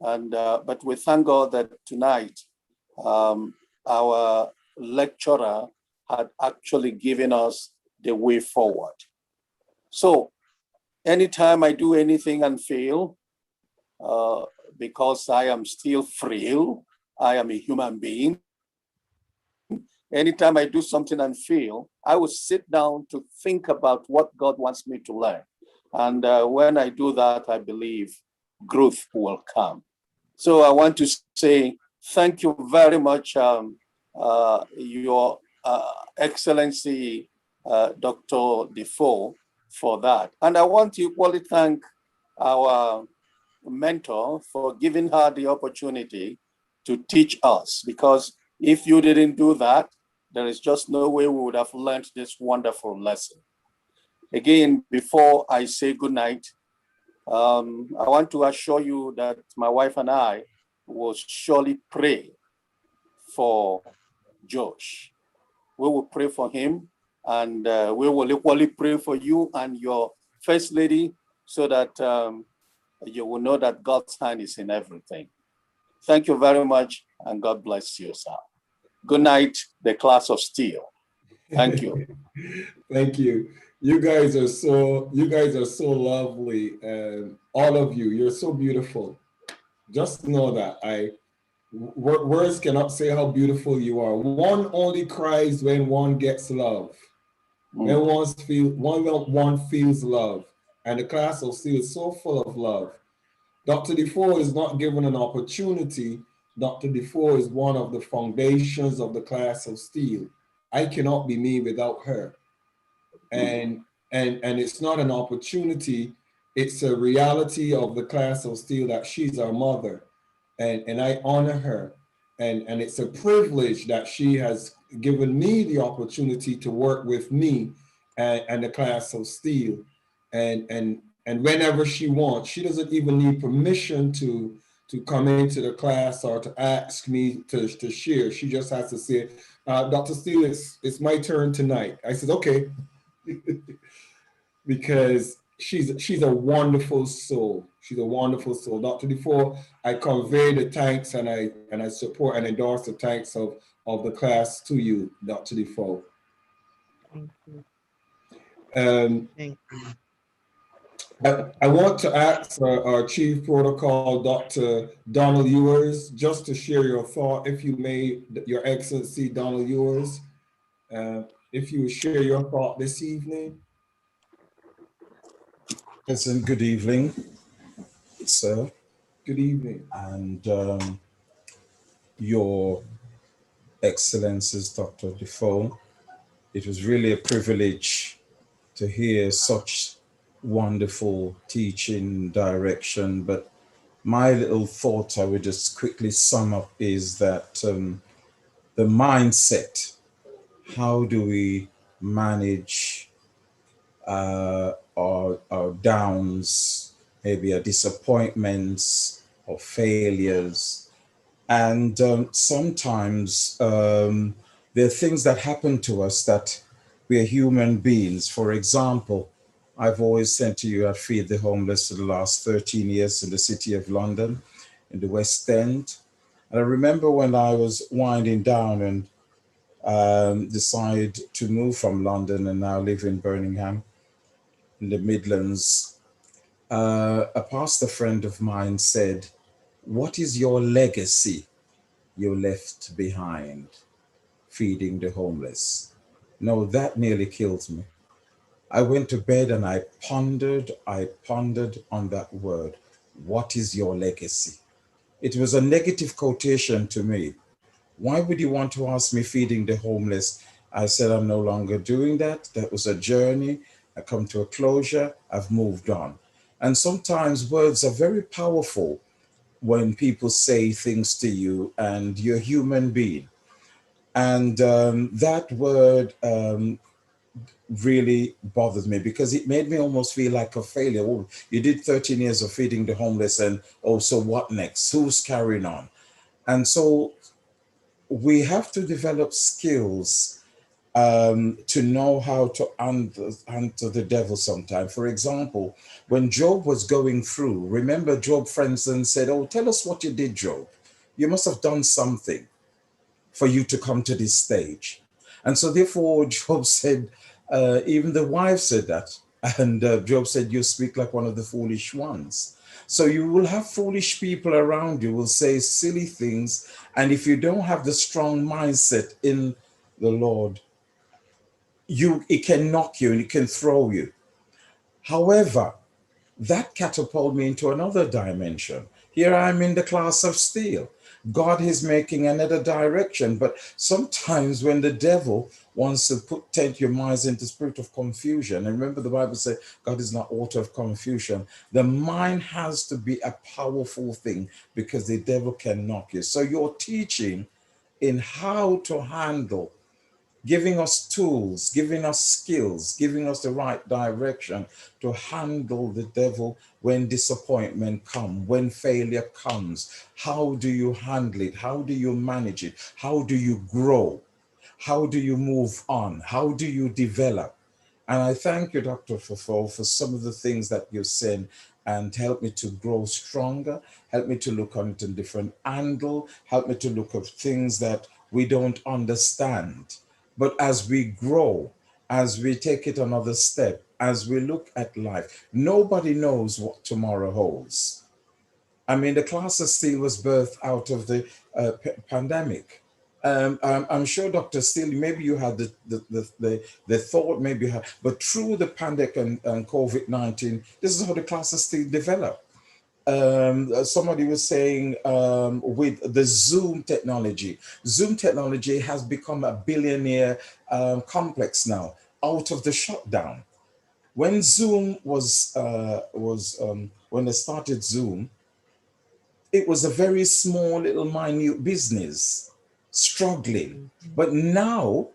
And but we thank God that tonight our lecturer had actually given us the way forward. So anytime I do anything and fail, because I am still frail, I am a human being. Anytime I do something and fail, I will sit down to think about what God wants me to learn. And when I do that, I believe growth will come. So I want to say thank you very much, Your Excellency, Dr. Defoe, for that. And I want to equally thank our mentor for giving her the opportunity to teach us, because if you didn't do that, there is just no way we would have learned this wonderful lesson. Again, before I say good night, I want to assure you that my wife and I will surely pray for Josh. We will pray for him, and we will equally pray for you and your First Lady, so that you will know that God's hand is in everything. Thank you very much, and God bless you, sir. Good night, the class of steel. Thank you. Thank you. You guys are so lovely, and all of you, you're so beautiful. Just know that words cannot say how beautiful you are. One only cries when one gets love. When one feels love, and the class of steel is so full of love. Dr. Defoe is not given an opportunity. Dr. Defoe is one of the foundations of the class of steel. I cannot be me without her. And it's not an opportunity, it's a reality of the class of steel that she's our mother. And I honor her. And it's a privilege that she has given me the opportunity to work with me and the class of steel. And whenever she wants, she doesn't even need permission to come into the class or to ask me to share. She just has to say, Dr. Steele, it's my turn tonight. I said, okay. Because she's a wonderful soul. She's a wonderful soul. Dr. Defoe, I convey the thanks and I support and endorse the thanks of the class to you, Dr. Defoe. Thank you. Thank you. I want to ask our Chief Protocol, Dr. Donald Ewers, just to share your thought, if you may, Your Excellency Donald Ewers, if you would share your thought this evening. Yes, and good evening, sir. Good evening. And Your Excellencies, Dr. Defoe, it was really a privilege to hear such wonderful teaching direction. But my little thought I would just quickly sum up is that the mindset, how do we manage our downs, maybe our disappointments or failures. And sometimes there are things that happen to us that we are human beings. For example, I've always said to you, I feed the homeless for the last 13 years in the City of London, in the West End. And I remember when I was winding down and decided to move from London and now live in Birmingham, in the Midlands, a pastor friend of mine said, "What is your legacy you left behind? Feeding the homeless." No, that nearly killed me. I went to bed and I pondered on that word. What is your legacy? It was a negative quotation to me. Why would you want to ask me feeding the homeless I said, I'm no longer doing that. That was a journey. I come to a closure. I've moved on. And sometimes words are very powerful when people say things to you and you're a human being. And that word really bothers me because it made me almost feel like a failure. Oh, you did 13 years of feeding the homeless, and oh, so what next? Who's carrying on? And so we have to develop skills to know how to answer the devil sometimes. For example, when Job was going through, remember Job, for instance, said, oh, tell us what you did, Job. You must have done something for you to come to this stage. And so therefore, Job said, even the wife said that. And Job said, you speak like one of the foolish ones. So you will have foolish people around you will say silly things. And if you don't have the strong mindset in the Lord, it can knock you and it can throw you. However, that catapulted me into another dimension. Here I'm in the class of steel. God is making another direction. But sometimes when the devil wants to tempt your minds into spirit of confusion, and remember the Bible says God is not author of confusion, the mind has to be a powerful thing because the devil can knock you. So you're teaching in how to handle, giving us tools, giving us skills, giving us the right direction to handle the devil when disappointment comes, when failure comes. How do you handle it? How do you manage it? How do you grow? How do you move on? How do you develop? And I thank you, Dr. Defoe, for some of the things that you've said and help me to grow stronger, help me to look on it in a different angle, help me to look at things that we don't understand. But as we grow, as we take it another step, as we look at life, nobody knows what tomorrow holds. I mean, the class of steel was birthed out of the pandemic. I'm sure, Dr. Steele, maybe you had the thought, maybe you had, but through the pandemic and COVID-19, this is how the class of steel developed. Somebody was saying with the Zoom technology has become a billionaire complex now out of the shutdown. When Zoom when they started Zoom, it was a very small little minute business struggling. But now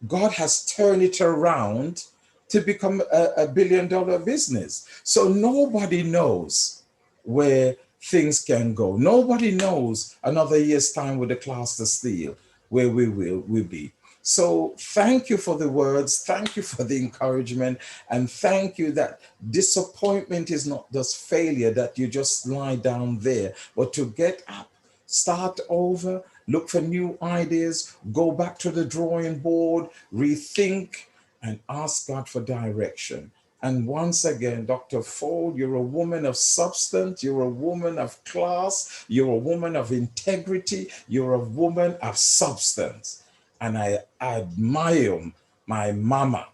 God has turned it around to become a billion-dollar business. So nobody knows where things can go. Nobody knows another year's time with the class of steel where we will be. So thank you for the words. Thank you for the encouragement. And thank you that disappointment is not just failure, that you just lie down there, but to get up, start over, look for new ideas, go back to the drawing board, rethink, and ask God for direction. And once again, Dr. Ford, you're a woman of substance, you're a woman of class, you're a woman of integrity, you're a woman of substance. And I admire my mama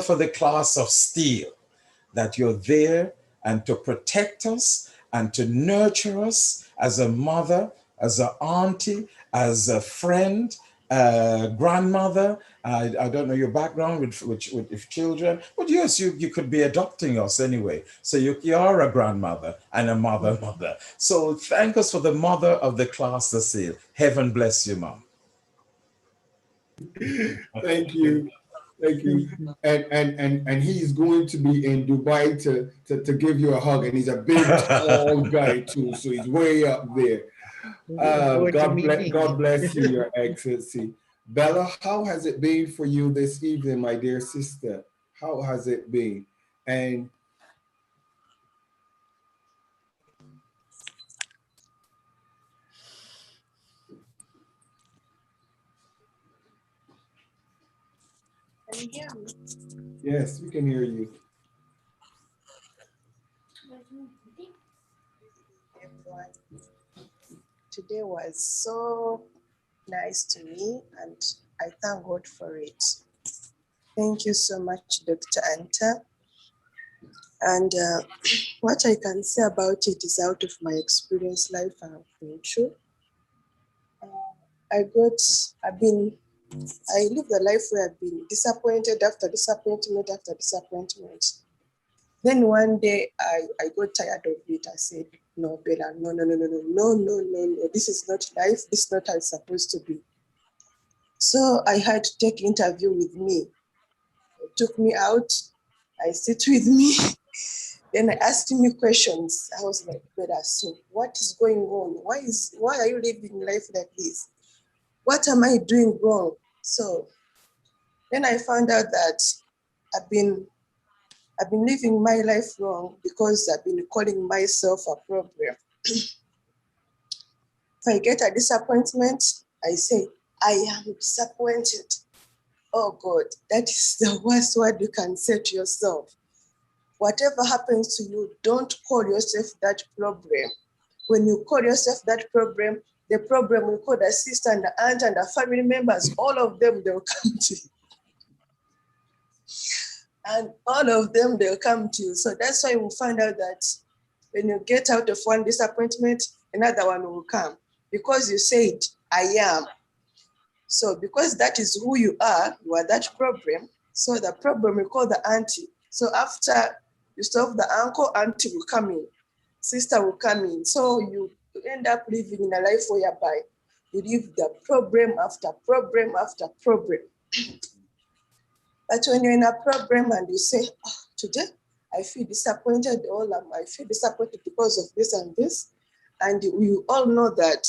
for the class of steel, that you're there and to protect us and to nurture us as a mother, as an auntie, as a friend, grandmother. I don't know your background with children, but yes, you could be adopting us anyway. So you are a grandmother and a mother. So thank us for the mother of the class of steel. Heaven bless you, Mom. Thank you. Thank you. And he's going to be in Dubai to give you a hug. And he's a big, tall guy too. So he's way up there. God bless you, Your Excellency. Bella, how has it been for you this evening, my dear sister? How has it been? And can you hear me? yes, we can hear you. Today was so nice to me, and I thank God for it. Thank you so much, Dr. Anta. And what I can say about it is out of my experience, life I've been through. I've been I lived a life where I've been disappointed after disappointment after disappointment. Then one day I got tired of it. I said, no, Bella, no, no, no, no, no, no, no, no, no. This is not life. This is not how it's supposed to be. So I had to take interview with me. It took me out. I sit with me. Then I asked me questions. I was like, Bella, so what is going on? Why are you living life like this? What am I doing wrong? So then I found out that I've been living my life wrong because I've been calling myself a problem. If I get a disappointment, I say, I am disappointed. Oh God, that is the worst word you can say to yourself. Whatever happens to you, don't call yourself that problem. When you call yourself that problem, the problem will call the sister and the aunt and the family members, all of them, they'll come to you. And all of them, they'll come to you. So that's why we'll find out that when you get out of one disappointment, another one will come. Because you said, I am. So because that is who you are that problem. So the problem we call the auntie. So after you solve the uncle, auntie will come in. Sister will come in. So you end up living in a life whereby you live the problem after problem after problem. But when you're in a problem and you say, oh, today I feel disappointed, I feel disappointed because of this and this, and we all know that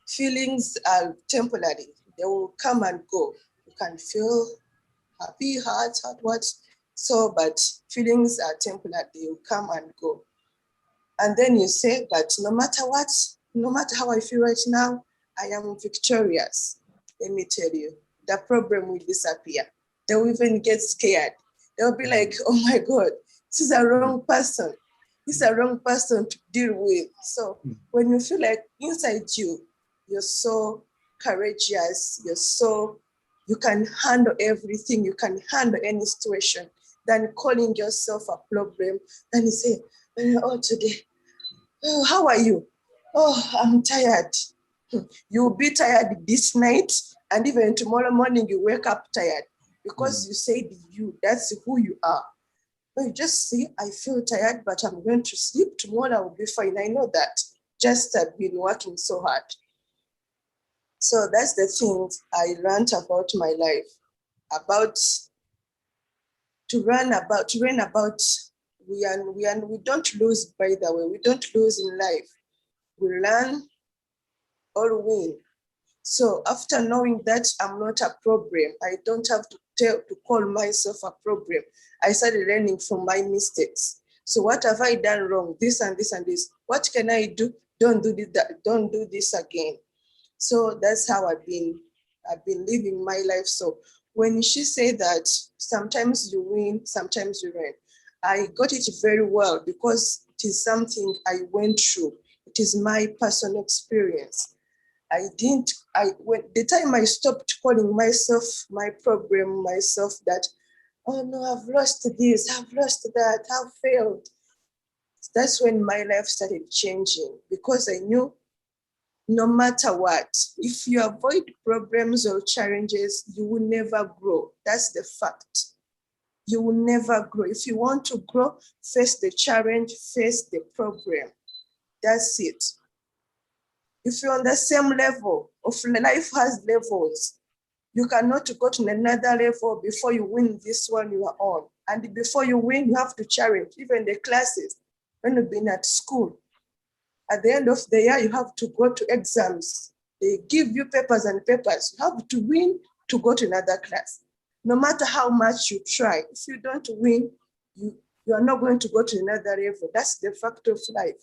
feelings are temporary. They will come and go. You can feel happy, hurt, what. So, but feelings are temporary. They will come and go. And then you say, but no matter what, no matter how I feel right now, I am victorious. Let me tell you, the problem will disappear. They will even get scared. They'll be like, oh my God, this is a wrong person. This is a wrong person to deal with. So when you feel like inside you, you're so courageous, you can handle everything, you can handle any situation, than calling yourself a problem. Then you say, oh, today, oh, how are you? Oh, I'm tired. You'll be tired this night, and even tomorrow morning you wake up tired because you said that's who you are. But you just say, I feel tired, but I'm going to sleep. Tomorrow I will be fine. I know that. Just I've been working so hard. So that's the things I learned about my life, we don't lose, by the way, we don't lose in life. We learn or win. So after knowing that I'm not a problem, I don't have to call myself a problem. I started learning from my mistakes. So what have I done wrong? This and this and this. What can I do? Don't do this again. So that's how I've been living my life. So when she said that sometimes you win, sometimes you win, I got it very well because it is something I went through. It is my personal experience. When the time I stopped calling myself my problem, myself that, oh no, I've lost this, I've lost that, I've failed. That's when my life started changing because I knew no matter what, if you avoid problems or challenges, you will never grow. That's the fact. You will never grow. If you want to grow, face the challenge, face the problem. That's it. If you're on the same level of life has levels, you cannot go to another level before you win this one you are on. And before you win, you have to challenge. Even the classes, when you've been at school, at the end of the year, you have to go to exams. They give you papers and papers. You have to win to go to another class. No matter how much you try, if you don't win, you are not going to go to another level. That's the fact of life.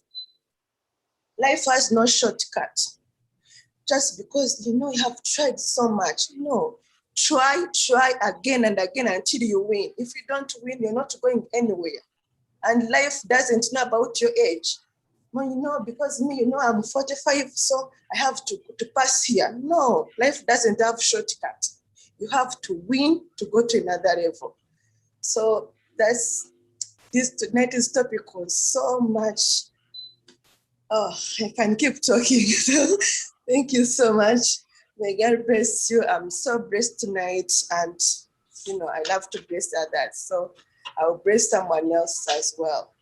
Life has no shortcut. Just because you have tried so much. No, try again and again until you win. If you don't win, you're not going anywhere. And life doesn't know about your age. Well, because I'm 45, so I have to pass here. No, life doesn't have shortcut. You have to win to go to another level. So this tonight's topic was so much. Oh, I can keep talking. So thank you so much. May God bless you. I'm so blessed tonight, and I love to bless others. So I'll bless someone else as well.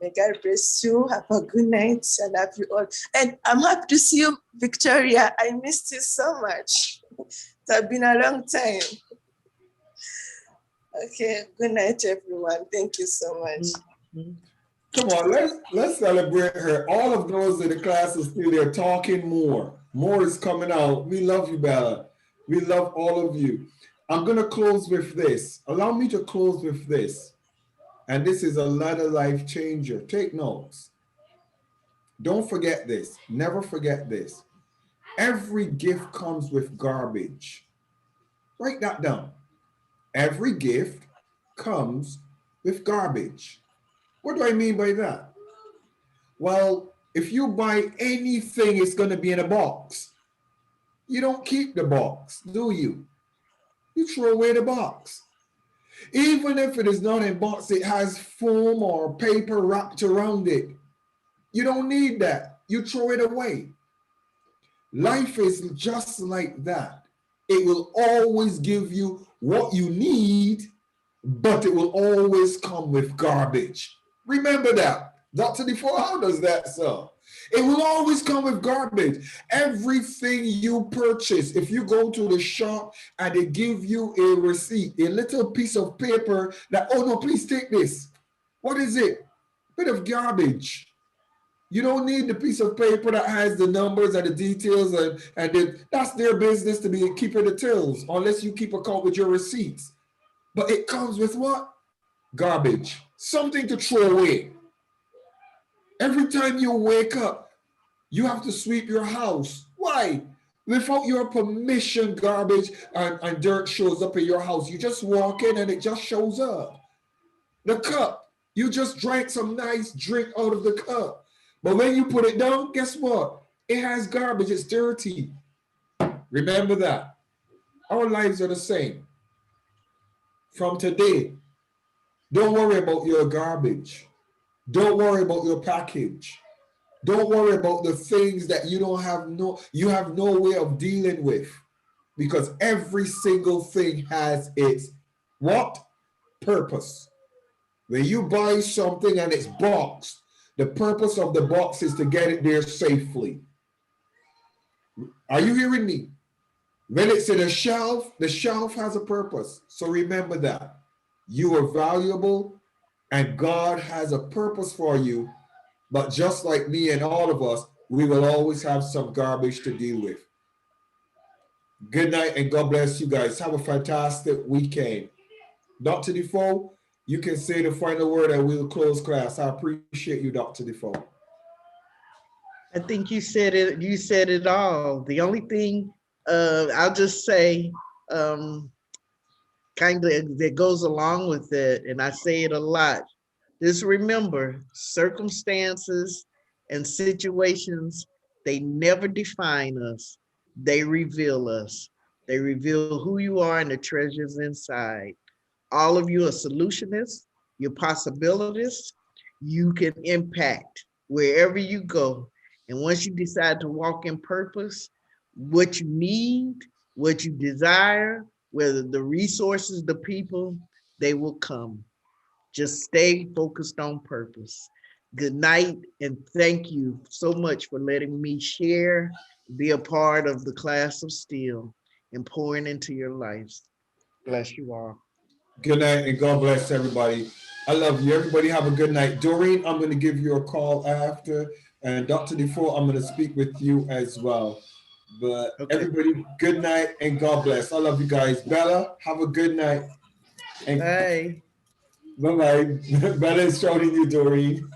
May God bless you. Have a good night. I love you all. And I'm happy to see you, Victoria. I missed you so much. It's been a long time. Okay, good night, everyone. Thank you so much. Come on, let's celebrate her. All of those in the class are still there talking more. More is coming out. We love you, Bella. We love all of you. I'm going to close with this. Allow me to close with this. And this is a ladder life changer. Take notes. Don't forget this. Never forget this. Every gift comes with garbage. Write that down. Every gift comes with garbage. What do I mean by that? Well, if you buy anything, it's going to be in a box. You don't keep the box, do you? You throw away the box. Even if it is not in box, it has foam or paper wrapped around it. You don't need that. You throw it away. Life is just like that. It will always give you what you need, but it will always come with garbage. Remember that. Dr. Defoe, how does that sound? It will always come with garbage. Everything you purchase, if you go to the shop and they give you a receipt, a little piece of paper that, oh no, please take this. What is it? Bit of garbage. You don't need the piece of paper that has the numbers and the details, and that's their business to be keeping the tills, unless you keep account with your receipts. But it comes with what? Garbage. Something to throw away. Every time you wake up, you have to sweep your house. Why? Without your permission, garbage and dirt shows up in your house. You just walk in and it just shows up. The cup, you just drank some nice drink out of the cup. But when you put it down, guess what? It has garbage, it's dirty. Remember that. Our lives are the same. From today, don't worry about your garbage. Don't worry about your package. Don't worry about the things that you have no way of dealing with, because every single thing has its what? Purpose. When you buy something and it's boxed, the purpose of the box is to get it there safely. Are you hearing me? When it's in a shelf, the shelf has a purpose. So remember that. You are valuable and God has a purpose for you. But just like me and all of us, we will always have some garbage to deal with. Good night and God bless you guys. Have a fantastic weekend. Dr. Defoe, you can say the final word and we'll close class. I appreciate you, Dr. Defoe. I think you said it. You said it all. The only thing I'll just say, kind of that goes along with it, and I say it a lot. Just remember, circumstances and situations, they never define us. They reveal us. They reveal who you are and the treasures inside. All of you are solutionists, you're possibilities. You can impact wherever you go. And once you decide to walk in purpose, what you need, what you desire, whether the resources, the people, they will come. Just stay focused on purpose. Good night, and thank you so much for letting me share, be a part of the class of steel and pouring into your lives. Bless you all. Good night and God bless everybody. I love you. Everybody have a good night. Doreen, I'm going to give you a call after. And Dr. Defoe, I'm going to speak with you as well. But okay. Everybody, good night and God bless. I love you guys. Bella, have a good night. And bye. Bye-bye. Bella is shouting you, Doreen.